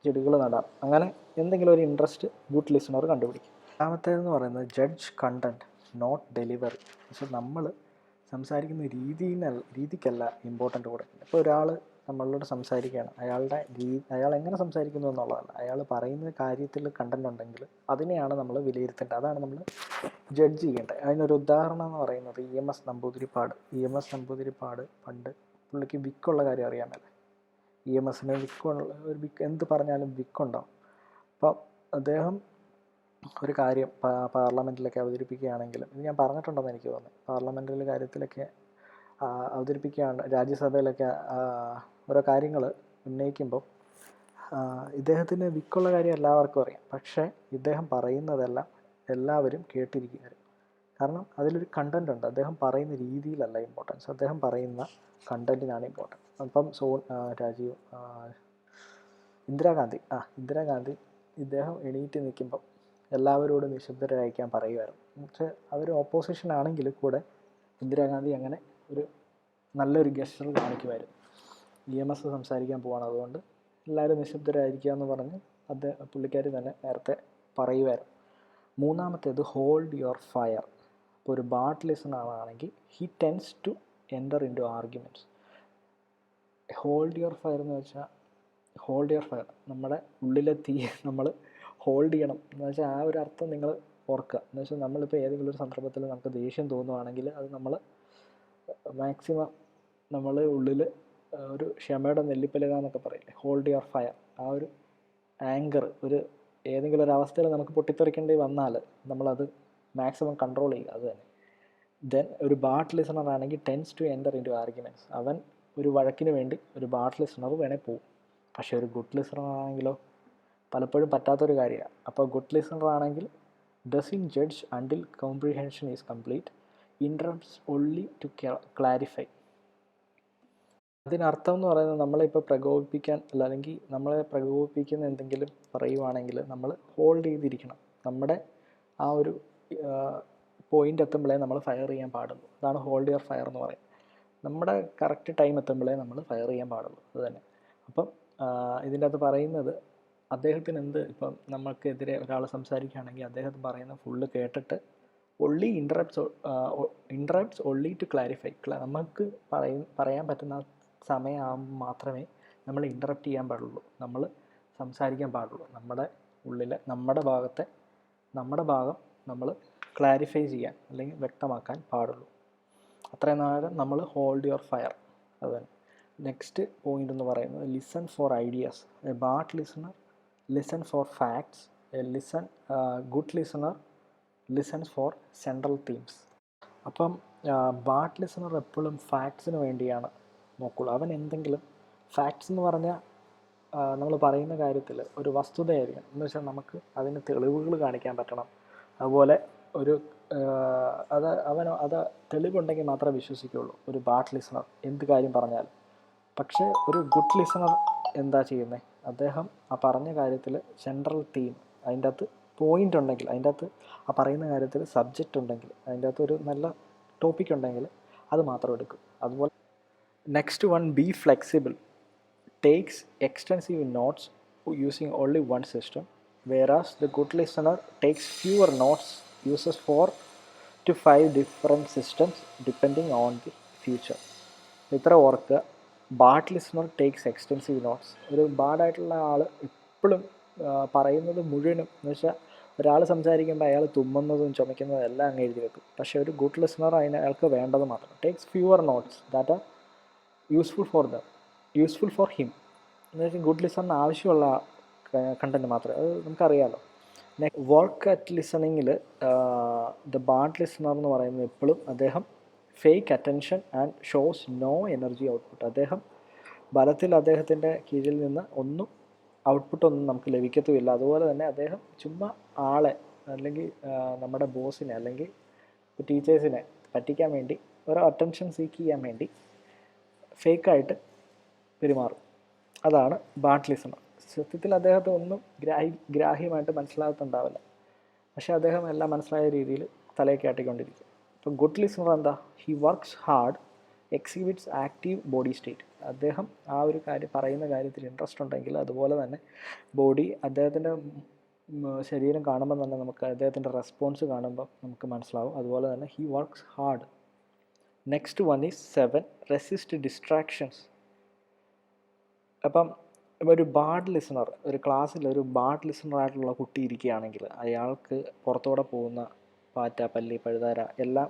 ചെടികൾ നടാം. അങ്ങനെ എന്തെങ്കിലും ഒരു ഇൻട്രസ്റ്റ് ഗുഡ് ലിസണർ കണ്ടുപിടിക്കും. രണ്ടാമത്തേതെന്ന് പറയുന്നത് ജഡ്ജ് കണ്ടൻറ്റ് നോട്ട് ഡെലിവറി. പക്ഷെ നമ്മൾ സംസാരിക്കുന്ന രീതിക്കല്ല ഇമ്പോർട്ടൻ്റ് കൊടുക്കുന്നത്. ഇപ്പോൾ ഒരാൾ നമ്മളോട് സംസാരിക്കുകയാണ്, അയാൾ എങ്ങനെ സംസാരിക്കുന്നു എന്നുള്ളതല്ല, അയാൾ പറയുന്ന കാര്യത്തിൽ കണ്ടൻ്റ് ഉണ്ടെങ്കിൽ അതിനെയാണ് നമ്മൾ വിലയിരുത്തേണ്ടത്. അതാണ് നമ്മൾ ജഡ്ജ് ചെയ്യേണ്ടത്. അതിനൊരു ഉദാഹരണം എന്ന് പറയുന്നത് EMS നമ്പൂതിരിപ്പാട് പണ്ട് പുള്ളിക്ക് വിക്കുള്ള കാര്യം അറിയാമല്ലേ. EMSന് എന്ത് പറഞ്ഞാലും വിക്കുണ്ടാവും. അപ്പം അദ്ദേഹം ഒരു കാര്യം പാർലമെൻറ്റിലൊക്കെ അവതരിപ്പിക്കുകയാണെങ്കിലും, ഇത് ഞാൻ പറഞ്ഞിട്ടുണ്ടെന്ന് എനിക്ക് തോന്നുന്നു, പാർലമെൻറ്റിലെ കാര്യത്തിലൊക്കെ അവതരിപ്പിക്കുകയാണ്, രാജ്യസഭയിലൊക്കെ ഓരോ കാര്യങ്ങൾ ഉന്നയിക്കുമ്പോൾ ഇദ്ദേഹത്തിന് വിക്കുള്ള കാര്യം എല്ലാവർക്കും അറിയാം, പക്ഷേ ഇദ്ദേഹം പറയുന്നതെല്ലാം എല്ലാവരും കേട്ടിരിക്കുക. കാരണം അതിലൊരു കണ്ടൻ്റ് ഉണ്ട്. അദ്ദേഹം പറയുന്ന രീതിയിലല്ല ഇമ്പോർട്ടൻസ്, അദ്ദേഹം പറയുന്ന കണ്ടൻറ്റിനാണ് ഇമ്പോർട്ടൻസ്. അപ്പം രാജീവ് ഇന്ദിരാഗാന്ധി ഇദ്ദേഹം എണീറ്റ് നിൽക്കുമ്പം എല്ലാവരോടും നിശബ്ദരായിരിക്കാൻ പറയുമായിരുന്നു. പക്ഷേ അവർ ഓപ്പോസിഷൻ ആണെങ്കിൽ കൂടെ ഇന്ദിരാഗാന്ധി അങ്ങനെ ഒരു നല്ലൊരു ഗസ്റ്റർ കാണിക്കുമായിരുന്നു. EMS സംസാരിക്കാൻ പോവാണ്, അതുകൊണ്ട് എല്ലാവരും നിശബ്ദരായിരിക്കുക എന്ന് പറഞ്ഞ് പുള്ളിക്കാരി തന്നെ നേരത്തെ പറയുമായിരുന്നു. മൂന്നാമത്തേത് ഹോൾഡ് യുവർ ഫയർ. ഇപ്പോൾ ഒരു ബാഡ് ലിസണർ ആണെങ്കിൽ he tends to enter into arguments. Hold your fire എന്ന് വെച്ചാൽ നമ്മുടെ ഉള്ളിലെ തീ നമ്മൾ ഹോൾഡ് ചെയ്യണം എന്ന് വെച്ചാൽ ആ ഒരു അർത്ഥം നിങ്ങൾ ഓർക്കുക. എന്ന് വെച്ചാൽ നമ്മളിപ്പോൾ ഏതെങ്കിലും ഒരു സന്ദർഭത്തിൽ നമുക്ക് ദേഷ്യം തോന്നുവാണെങ്കിൽ അത് നമ്മൾ മാക്സിമം നമ്മൾ ഉള്ളിൽ ഒരു ക്ഷമയുടെ നെല്ലിപ്പലക എന്നൊക്കെ പറയില്ലേ, ഹോൾഡ് യുവർ ഫയർ. ആ ഒരു ആങ്കർ, ഒരു ഏതെങ്കിലും ഒരു അവസ്ഥയിൽ നമുക്ക് പൊട്ടിത്തെറിക്കേണ്ടി വന്നാൽ നമ്മളത് മാക്സിമം കൺട്രോൾ ചെയ്യുക. അത് തന്നെ. ദെൻ ഒരു ബാഡ് ലിസണർ ആണെങ്കിൽ tends to enter into arguments. അവൻ ഒരു വഴക്കിന് വേണ്ടി ഒരു ബാഡ് ലിസണർ വേണേൽ പോവും. പക്ഷേ ഒരു ഗുഡ് ലിസണർ ആണെങ്കിലോ പലപ്പോഴും പറ്റാത്തൊരു കാര്യമാണ്. അപ്പോൾ ഗുഡ് ലിസണർ ആണെങ്കിൽ doesn't judge until comprehension is complete, interrupts only to clarify. അതിനർത്ഥം എന്ന് പറയുന്നത് നമ്മളിപ്പോൾ പ്രകോപിപ്പിക്കാൻ അല്ലെങ്കിൽ നമ്മളെ പ്രകോപിപ്പിക്കുന്ന എന്തെങ്കിലും പറയുവാണെങ്കിൽ നമ്മൾ ഹോൾഡ് ചെയ്തിരിക്കണം. നമ്മുടെ ആ ഒരു പോയിൻ്റ് എത്തുമ്പോഴേ നമ്മൾ ഫയർ ചെയ്യാൻ പാടുള്ളൂ. അതാണ് ഹോൾഡ് യുവർ ഫയർ എന്ന് പറയുന്നത്. നമ്മുടെ കറക്റ്റ് ടൈം എത്തുമ്പോഴേ നമ്മൾ ഫയർ ചെയ്യാൻ പാടുള്ളൂ. അത് തന്നെ. അപ്പം ഇതിൻ്റെ അകത്ത് പറയുന്നത് അദ്ദേഹത്തിന് ഇപ്പം നമുക്കെതിരെ ഒരാൾ സംസാരിക്കുകയാണെങ്കിൽ അദ്ദേഹം പറയുന്ന ഫുള്ള് കേട്ടിട്ട് ഒള്ളി ഇൻറ്ററപ്റ്റ്സ് ഒള്ളി ടു ക്ലാരിഫൈ. നമുക്ക് പറയാൻ പറ്റുന്ന സമയമാകുമ്പോൾ മാത്രമേ നമ്മൾ ഇൻറ്ററപ്റ്റ് ചെയ്യാൻ പാടുള്ളൂ, നമ്മൾ സംസാരിക്കാൻ പാടുള്ളൂ. നമ്മുടെ ഉള്ളിലെ നമ്മുടെ ഭാഗം നമ്മൾ ക്ലാരിഫൈ ചെയ്യാൻ അല്ലെങ്കിൽ വ്യക്തമാക്കാൻ പാടുള്ളൂ. അത്രയും നേരം നമ്മൾ ഹോൾഡ് യുവർ ഫയർ. അത് തന്നെ. നെക്സ്റ്റ് പോയിൻ്റ് എന്ന് പറയുന്നത് listen for ideas. A bad listener listen for facts. A good listener listens for central themes. അപ്പം ബാഡ് ലിസണർ എപ്പോഴും ഫാക്ട്സിന് വേണ്ടിയാണ് നോക്കുള്ളൂ. അവൻ എന്തെങ്കിലും ഫാക്ട്സ് എന്ന് പറഞ്ഞാൽ നമ്മൾ പറയുന്ന കാര്യത്തിൽ ഒരു വസ്തുതയായിരിക്കണം. എന്ന് വെച്ചാൽ നമുക്ക് അതിന് തെളിവുകൾ കാണിക്കാൻ പറ്റണം. അതുപോലെ ഒരു അത് തെളിവുണ്ടെങ്കിൽ മാത്രമേ വിശ്വസിക്കുകയുള്ളൂ ഒരു ബാഡ് ലിസണർ എന്ത് കാര്യം പറഞ്ഞാലും. പക്ഷേ ഒരു ഗുഡ് ലിസണർ എന്താ ചെയ്യുന്നത്, അദ്ദേഹം ആ പറഞ്ഞ കാര്യത്തിൽ സെൻട്രൽ തീം, അതിൻ്റെ അകത്ത് പോയിൻ്റ് ഉണ്ടെങ്കിൽ, അതിൻ്റെ അകത്ത് ആ പറയുന്ന കാര്യത്തിൽ സബ്ജക്റ്റ് ഉണ്ടെങ്കിൽ, അതിൻ്റെ അകത്ത് ഒരു നല്ല ടോപ്പിക് ഉണ്ടെങ്കിൽ അത് മാത്രം എടുക്കും. അതുപോലെ next one, B flexible. Takes extensive notes using only one system, വേറാസ് the good listener takes fewer notes, uses 4 to 5 different systems depending on the future. ഇത്ര ഓർക്കുക. Bad listener takes extensive notes. ഒരു ബാഡായിട്ടുള്ള ആൾ എപ്പോഴും പറയുന്നത് മുഴുവനും, എന്ന് വെച്ചാൽ ഒരാൾ സംസാരിക്കുമ്പോൾ അയാൾ തുമ്മുന്നതും ചുമക്കുന്നതും എല്ലാം അങ്ങ് എഴുതി വെക്കും. പക്ഷേ ഒരു ഗുഡ് ലിസണർ അയാൾക്ക് വേണ്ടത് മാത്രം. Takes fewer notes that are useful for him. എന്ന് വെച്ചാൽ ഗുഡ് ലിസണറിന് ആവശ്യമുള്ള കണ്ടൻറ്റ് മാത്രമേ, അത് നമുക്കറിയാമല്ലോ. വർക്ക് അറ്റ് ലിസണിങ്ങിൽ ദ ബാഡ് ലിസണർ എന്ന് പറയുന്നത് എപ്പോഴും അദ്ദേഹം fake attention and shows no energy output. അദ്ദേഹം ബലത്തിൽ അദ്ദേഹത്തിൻ്റെ കീഴിൽ നിന്ന് ഔട്ട്പുട്ടൊന്നും നമുക്ക് ലഭിക്കത്തുമില്ല. അതുപോലെ തന്നെ അദ്ദേഹം ചുമ്മാ ആളെ അല്ലെങ്കിൽ നമ്മുടെ ബോസിനെ അല്ലെങ്കിൽ ടീച്ചേഴ്സിനെ പറ്റിക്കാൻ വേണ്ടി ഒരു അറ്റൻഷൻ സീക്ക് ചെയ്യാൻ വേണ്ടി ഫേക്കായിട്ട് പെരുമാറും. അതാണ് ബാഡ് ലിസണർ. സത്യത്തിൽ അദ്ദേഹത്തെ ഒന്നും ഗ്രാഹ്യമായിട്ട് മനസ്സിലാകത്തുണ്ടാവില്ല, പക്ഷേ അദ്ദേഹം എല്ലാം മനസ്സിലായ രീതിയിൽ തലയെ കാട്ടിക്കൊണ്ടിരിക്കും. ഇപ്പോൾ ഗുഡ് ലിസണർ എന്താ, he works hard, exhibits active body state. അദ്ദേഹം ആ ഒരു പറയുന്ന കാര്യത്തിൽ ഇൻട്രസ്റ്റ് ഉണ്ടെങ്കിൽ അതുപോലെ തന്നെ ബോഡി, അദ്ദേഹത്തിൻ്റെ ശരീരം കാണുമ്പോൾ തന്നെ നമുക്ക് അദ്ദേഹത്തിൻ്റെ റെസ്പോൺസ് കാണുമ്പോൾ നമുക്ക് മനസ്സിലാവും. അതുപോലെ തന്നെ he works hard. Next one is 7, resist distractions. അപ്പം ഒരു ബാഡ് ലിസണർ, ഒരു ക്ലാസ്സിൽ ഒരു ബാഡ് ലിസണറായിട്ടുള്ള കുട്ടി ഇരിക്കുകയാണെങ്കിൽ അയാൾക്ക് പുറത്തോടെ പോകുന്ന പാറ്റ, പല്ലി, പഴുതാര എല്ലാം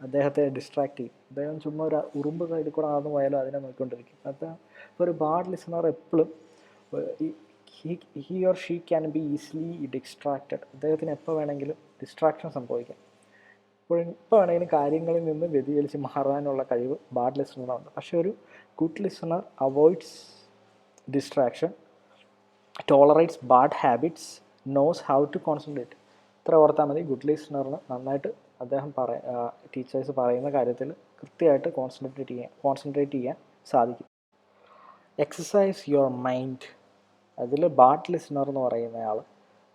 അദ്ദേഹത്തെ ഡിസ്ട്രാക്റ്റ് ചെയ്യും. അദ്ദേഹം ചുമ്മാ ഒരു ഉറുമ്പ് സൈഡിൽ കൂടെ നടന്നു പോയാലും അതിനെ നോക്കിക്കൊണ്ടിരിക്കും. അപ്പോൾ ഒരു ബാഡ് ലിസണർ എപ്പോഴും he or she can be easily distracted. അദ്ദേഹത്തിന് എപ്പോൾ വേണമെങ്കിലും ഡിസ്ട്രാക്ഷൻ സംഭവിക്കാം. ഇപ്പോൾ വേണമെങ്കിലും കാര്യങ്ങളിൽ നിന്ന് വ്യതിചലിച്ച് മാറാനുള്ള കഴിവ് ബാഡ് ലിസണറുണ്ട്. പക്ഷേ ഒരു good listener avoids distraction tolerates bad habits, knows how to concentrate. ഇത്ര ഓർത്താൽ മതി. ഗുഡ് ലിസണറിന് നന്നായിട്ട് അദ്ദേഹം ടീച്ചേഴ്സ് പറയുന്ന കാര്യത്തിൽ കൃത്യമായിട്ട് കോൺസെൻട്രേറ്റ് ചെയ്യാൻ സാധിക്കും. Exercise your mind. അതിൽ ബാഡ് ലിസണർ എന്ന് പറയുന്നയാൾ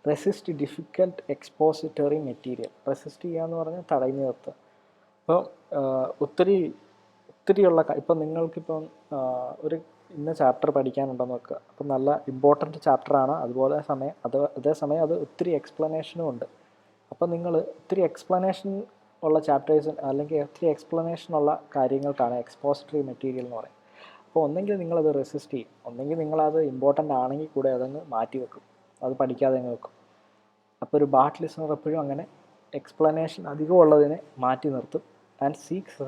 resist difficult expository material. Resist ചെയ്യുക എന്ന് പറഞ്ഞാൽ തടഞ്ഞു നിർത്തുക. അപ്പോൾ ഒത്തിരിയുള്ള ഇപ്പം നിങ്ങൾക്കിപ്പം ഒരു ഇന്ന ചാപ്റ്റർ പഠിക്കാനുണ്ടെന്ന് വെക്കുക. അപ്പം നല്ല ഇമ്പോർട്ടൻറ്റ് ചാപ്റ്ററാണ്. അതേസമയം അത് ഒത്തിരി എക്സ്പ്ലനേഷനും ഉണ്ട്. അപ്പം നിങ്ങൾ ഒത്തിരി എക്സ്പ്ലനേഷൻ ഉള്ള ചാപ്റ്റേഴ്സ് അല്ലെങ്കിൽ ഒത്തിരി എക്സ്പ്ലനേഷനുള്ള കാര്യങ്ങൾക്കാണ് എക്സ്പോസിറ്ററി മെറ്റീരിയൽ എന്ന് പറയുന്നത്. അപ്പോൾ ഒന്നെങ്കിൽ നിങ്ങളത് റെസിസ്റ്റ് ചെയ്യും, ഒന്നെങ്കിൽ നിങ്ങളത് ഇമ്പോർട്ടൻ്റ് ആണെങ്കിൽ കൂടെ അതങ്ങ് മാറ്റി വെക്കും, അത് പഠിക്കാതെ അങ്ങ് വെക്കും. അപ്പോൾ ഒരു ബാഡ് ലിസണർ എപ്പോഴും അങ്ങനെ എക്സ്പ്ലനേഷൻ അധികമുള്ളതിനെ മാറ്റി നിർത്തും. ആൻഡ് സീക്സ്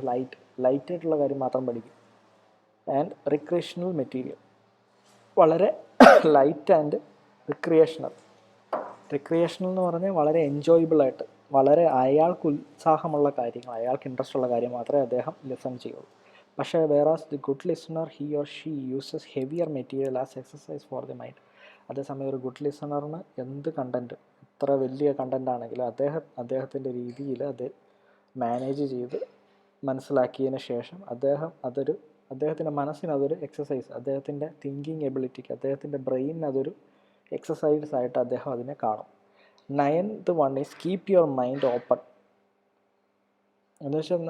ലൈറ്റായിട്ടുള്ള കാര്യം മാത്രം പഠിക്കും. ആൻഡ് റിക്രിയേഷണൽ മെറ്റീരിയൽ, വളരെ ലൈറ്റ് ആൻഡ് റിക്രിയേഷണൽ എന്ന് പറഞ്ഞാൽ വളരെ എൻജോയബിളായിട്ട്, വളരെ അയാൾക്ക് ഉത്സാഹമുള്ള കാര്യങ്ങൾ, അയാൾക്ക് ഇൻട്രസ്റ്റ് ഉള്ള കാര്യം മാത്രമേ അദ്ദേഹം ലിസൺ ചെയ്യുള്ളൂ. പക്ഷേ വേറാസ് the good listener he or she uses heavier material as exercise for the mind. അതേസമയം ഒരു ഗുഡ് ലിസണറിന് എന്ത് കണ്ടൻറ്റ്, എത്ര വലിയ കണ്ടൻ്റ് ആണെങ്കിലും അദ്ദേഹത്തിൻ്റെ രീതിയിൽ അത് മാനേജ് ചെയ്ത് മനസ്സിലാക്കിയതിന് ശേഷം അദ്ദേഹത്തിൻ്റെ മനസ്സിനതൊരു എക്സസൈസ്, അദ്ദേഹത്തിൻ്റെ തിങ്കിങ് എബിലിറ്റിക്ക്, അദ്ദേഹത്തിൻ്റെ ബ്രെയിനിന് അതൊരു എക്സസൈസ് ആയിട്ട് അദ്ദേഹം അതിനെ കാണും. 9th one is keep your mind open. എന്ന് വെച്ചാൽ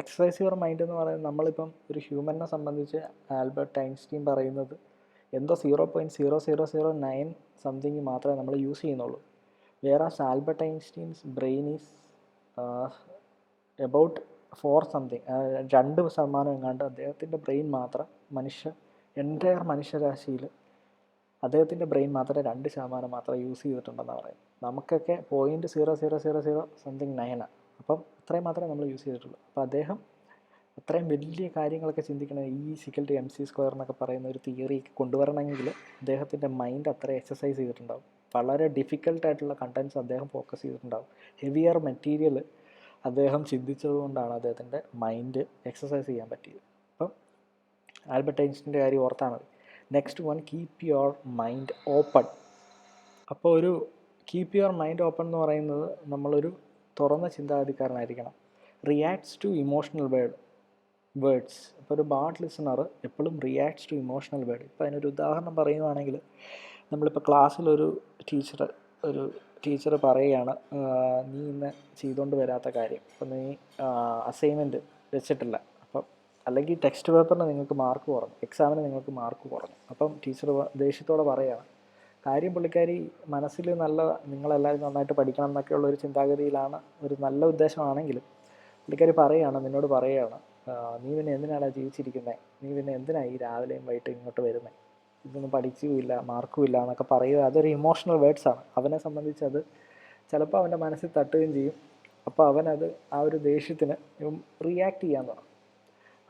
എക്സസൈസ് യുവർ മൈൻഡ് എന്ന് പറയുന്നത്, നമ്മളിപ്പം ഒരു ഹ്യൂമനെ സംബന്ധിച്ച് ആൽബർട്ട് ഐൻസ്റ്റീൻ പറയുന്നത് എന്തോ 0.0009 സംതിങ് മാത്രമേ നമ്മൾ യൂസ് ചെയ്യുന്നുള്ളൂ. വേറാസ് Albert Einstein's brain is about 4 something, 2% എങ്ങാണ്ട് അദ്ദേഹത്തിൻ്റെ ബ്രെയിൻ മാത്രം എൻ്റയർ മനുഷ്യരാശിയിൽ അദ്ദേഹത്തിൻ്റെ ബ്രെയിൻ മാത്രമേ 2% മാത്രം യൂസ് ചെയ്തിട്ടുണ്ടെന്നാണ് പറയുന്നത്. നമുക്കൊക്കെ 0.0000 സംതിങ് 9. അപ്പം അത്രയും മാത്രമേ നമ്മൾ യൂസ് ചെയ്തിട്ടുള്ളൂ. അപ്പോൾ അദ്ദേഹം അത്രയും വലിയ കാര്യങ്ങളൊക്കെ ചിന്തിക്കണത് E=mc² എന്നൊക്കെ പറയുന്ന ഒരു തിയറി കൊണ്ടുവരണമെങ്കിൽ അദ്ദേഹത്തിൻ്റെ മൈൻഡ് അത്ര എക്സസൈസ് ചെയ്തിട്ടുണ്ടാവും. വളരെ ഡിഫിക്കൽട്ടായിട്ടുള്ള കണ്ടൻറ്റ്സ് അദ്ദേഹം ഫോക്കസ് ചെയ്തിട്ടുണ്ടാവും. ഹെവിയർ മെറ്റീരിയൽ അദ്ദേഹം ചിന്തിച്ചത് കൊണ്ടാണ് അദ്ദേഹത്തിൻ്റെ മൈൻഡ് എക്സസൈസ് ചെയ്യാൻ പറ്റിയത്. അപ്പം ആൽബർട്ട് ഐൻസ്റ്റീൻ്റെ കാര്യം ഓർത്താൽ മതി. Next one, keep your mind open. അപ്പോൾ ഒരു കീപ്പ് യുവർ മൈൻഡ് ഓപ്പൺ എന്ന് പറയുന്നത് നമ്മളൊരു തുറന്ന ചിന്താഗതിക്കാരനായിരിക്കണം. Reacts to emotional words. ഇപ്പോൾ ഒരു ബാഡ് ലിസണർ എപ്പോഴും റിയാക്ട്സ് ടു ഇമോഷണൽ വേർഡ്. ഇപ്പോൾ അതിനൊരു ഉദാഹരണം പറയുകയാണെങ്കിൽ, നമ്മളിപ്പോൾ ക്ലാസ്സിലൊരു ടീച്ചർ പറയുകയാണ്, നീ ഇന്ന് ചെയ്തുകൊണ്ട് വരാത്ത കാര്യം, അപ്പോൾ നീ അസൈൻമെൻറ്റ് വെച്ചിട്ടില്ല, അപ്പം അല്ലെങ്കിൽ ടെക്സ്റ്റ് പേപ്പറിന് നിങ്ങൾക്ക് മാർക്ക് കുറഞ്ഞു, എക്സാമിന് നിങ്ങൾക്ക് മാർക്ക് കുറഞ്ഞു. അപ്പം ടീച്ചർ ദേഷ്യത്തോടെ പറയുകയാണ്. കാര്യം പുള്ളിക്കാരി മനസ്സിൽ നിങ്ങളെല്ലാവരും നന്നായിട്ട് പഠിക്കണം എന്നൊക്കെയുള്ള ഒരു ചിന്താഗതിയിലാണ്, ഒരു നല്ല ഉദ്ദേശമാണെങ്കിലും പുള്ളിക്കാരി നിന്നോട് പറയുകയാണ്, നീ പിന്നെ എന്തിനാണ് ജീവിച്ചിരിക്കുന്നത്, നീ പിന്നെ എന്തിനാണ് ഈ രാവിലെയും വൈകിട്ട് ഇങ്ങോട്ട് വരുന്നത്, ഇതൊന്നും പഠിച്ചുമില്ല, മാർക്കുമില്ല എന്നൊക്കെ പറയുക. അതൊരു ഇമോഷണൽ വേർഡ്സാണ്. അവനെ സംബന്ധിച്ച് അത് ചിലപ്പോൾ അവൻ്റെ മനസ്സിൽ തട്ടുകയും ചെയ്യും. അപ്പോൾ അവനത് ആ ഒരു ദേഷ്യത്തിന് റിയാക്ട് ചെയ്യാൻ തുടങ്ങും.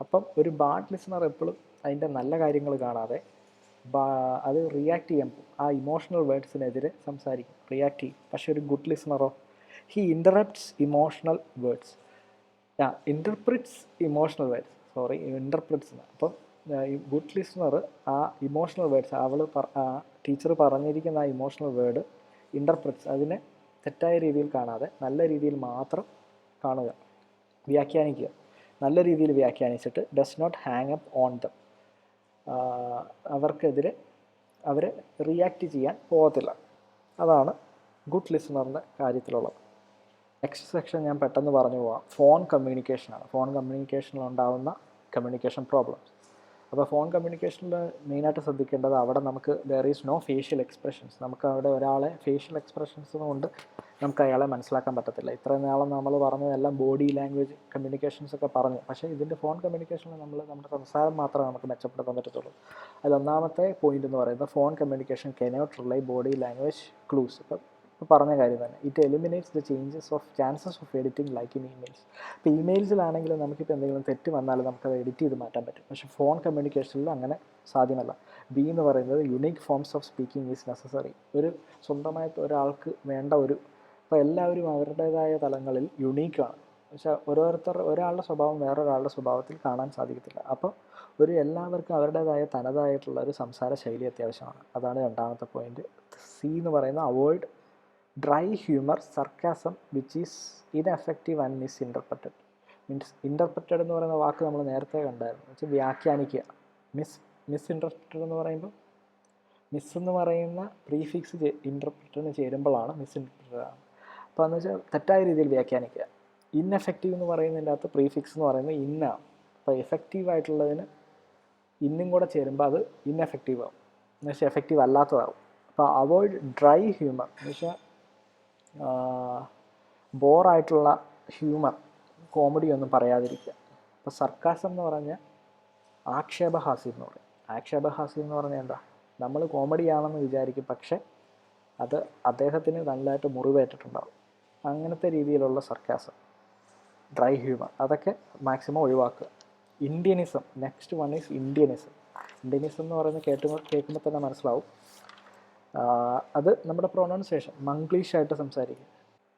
അപ്പം ഒരു ബാഡ് ലിസണർ എപ്പോഴും അതിൻ്റെ നല്ല കാര്യങ്ങൾ കാണാതെ അത് റിയാക്ട് ചെയ്യാൻ പോകും, ആ ഇമോഷണൽ വേർഡ്സിനെതിരെ സംസാരിക്കും, റിയാക്ട് ചെയ്യും. പക്ഷേ ഒരു ഗുഡ് ലിസണറോ, he interrupts emotional words, interprets emotional words, interprets. അപ്പം ഗുഡ് ലിസണർ ആ ഇമോഷണൽ വേർഡ്സ്, ടീച്ചർ പറഞ്ഞിരിക്കുന്ന ആ ഇമോഷണൽ വേർഡ് ഇൻ്റർപ്രിറ്റ്സ്, അതിനെ തെറ്റായ രീതിയിൽ കാണാതെ നല്ല രീതിയിൽ മാത്രം കാണുക, വ്യാഖ്യാനിക്കുക. നല്ല രീതിയിൽ വ്യാഖ്യാനിച്ചിട്ട് does not hang up on them. അവർക്കെതിരെ അവരെ റിയാക്ട് ചെയ്യാൻ പോകത്തില്ല. അതാണ് ഗുഡ് ലിസണറിൻ്റെ കാര്യത്തിലുള്ളത്. നെക്സ്റ്റ് സെക്ഷൻ ഞാൻ പെട്ടെന്ന് പറഞ്ഞു പോകാം. ഫോൺ കമ്മ്യൂണിക്കേഷനാണ്. ഫോൺ കമ്മ്യൂണിക്കേഷനിലുണ്ടാകുന്ന കമ്മ്യൂണിക്കേഷൻ പ്രോബ്ലംസ്. അപ്പോൾ ഫോൺ കമ്മ്യൂണിക്കേഷനിൽ മെയിനായിട്ട് ശ്രദ്ധിക്കേണ്ടത്, അവിടെ നമുക്ക് there is no facial expressions. നമുക്ക് അവിടെ ഒരാളെ ഫേഷ്യൽ എക്സ്പ്രഷൻസ് കൊണ്ട് നമുക്ക് അയാളെ മനസ്സിലാക്കാൻ പറ്റത്തില്ല. ഇത്രയും നാളും നമ്മൾ പറഞ്ഞതെല്ലാം ബോഡി ലാംഗ്വേജ് കമ്മ്യൂണിക്കേഷൻസ് ഒക്കെ പറഞ്ഞു. പക്ഷേ ഇതിൻ്റെ ഫോൺ കമ്മ്യൂണിക്കേഷനിൽ നമ്മുടെ സംസാരം മാത്രമേ നമുക്ക് മെച്ചപ്പെടുത്താൻ പറ്റത്തുള്ളൂ. അതിലൊന്നാമത്തെ പോയിന്റ് എന്ന് പറയുന്നത്, phone communication cannot rely body language clues. ഇപ്പോൾ പറഞ്ഞ കാര്യം തന്നെ, it eliminates the chances of editing like in emails. ഇപ്പോൾ ഇമെയിൽസിലാണെങ്കിലും നമുക്കിപ്പോൾ എന്തെങ്കിലും തെറ്റ് വന്നാൽ നമുക്കത് എഡിറ്റ് ചെയ്ത് മാറ്റാൻ പറ്റും. പക്ഷേ ഫോൺ കമ്മ്യൂണിക്കേഷനിൽ അങ്ങനെ സാധ്യമല്ല. ബി എന്ന് പറയുന്നത്, unique forms of speaking is necessary. ഒരു സ്വന്തമായിട്ട് ഒരാൾക്ക് വേണ്ട ഇപ്പോൾ എല്ലാവരും അവരുടേതായ തലങ്ങളിൽ യുണീക്കാണ്. പക്ഷേ ഒരാളുടെ സ്വഭാവം വേറൊരാളുടെ സ്വഭാവത്തിൽ കാണാൻ സാധിക്കത്തില്ല. അപ്പോൾ എല്ലാവർക്കും അവരുടേതായ തനതായിട്ടുള്ള ഒരു സംസാര ശൈലി അത്യാവശ്യമാണ്. അതാണ് രണ്ടാമത്തെ പോയിന്റ്. സി എന്ന് പറയുന്ന avoid dry humour, sarcasm which is ineffective and misinterpreted. Interpreted എന്ന് പറയുന്ന വാക്ക് നമ്മൾ നേരത്തെ കണ്ടായിരുന്നു, വെച്ചാൽ വ്യാഖ്യാനിക്കുക. മിസ്ഇൻ്റർപ്രറ്റഡ് എന്ന് പറയുമ്പോൾ മിസ് എന്ന് പറയുന്ന പ്രീഫിക്സ് ഇൻ്റർപ്രറ്റഡിന് ചേരുമ്പോഴാണ് മിസ്ഇൻ്റർപ്രറ്റഡ് ആണ്. അപ്പോൾ എന്ന് വെച്ചാൽ തെറ്റായ രീതിയിൽ വ്യാഖ്യാനിക്കുക. ഇൻഎഫക്റ്റീവ് എന്ന് പറയുന്നതിൻ്റെ അകത്ത് പ്രീഫിക്സ് എന്ന് പറയുന്നത് ഇന്നാണ്. അപ്പോൾ എഫക്റ്റീവ് ആയിട്ടുള്ളതിന് ഇന്നും കൂടെ ചേരുമ്പോൾ അത് ഇൻഎഫക്റ്റീവ് ആവും, എന്ന് വെച്ചാൽ എഫക്റ്റീവ് അല്ലാത്തതാവും. അപ്പോൾ അവോയ്ഡ് ഡ്രൈ ഹ്യൂമർ എന്ന് വെച്ചാൽ ബോറായിട്ടുള്ള ഹ്യൂമർ, കോമഡി ഒന്നും പറയാതിരിക്കുക. അപ്പോൾ സർക്കാസം എന്ന് പറഞ്ഞാൽ ആക്ഷേപഹാസ്യം എന്ന് പറയും. ആക്ഷേപഹാസ്യം എന്ന് പറഞ്ഞാൽ എന്താ, നമ്മൾ കോമഡിയാണെന്ന് വിചാരിക്കും, പക്ഷേ അത് അദ്ദേഹത്തിന് നല്ലതായിട്ട് മുറിവേറ്റിട്ടുണ്ടാവും. അങ്ങനത്തെ രീതിയിലുള്ള സർക്കാസം, ഡ്രൈ ഹ്യൂമർ, അതൊക്കെ മാക്സിമം ഒഴിവാക്കുക. Indianism, next one is Indianism. Indianism എന്ന് പറയുന്നത് കേൾക്കുമ്പോൾ തന്നെ മനസ്സിലാവും. അത് നമ്മുടെ പ്രൊനൗൺസിയേഷൻ മംഗ്ലീഷായിട്ട് സംസാരിക്കുക.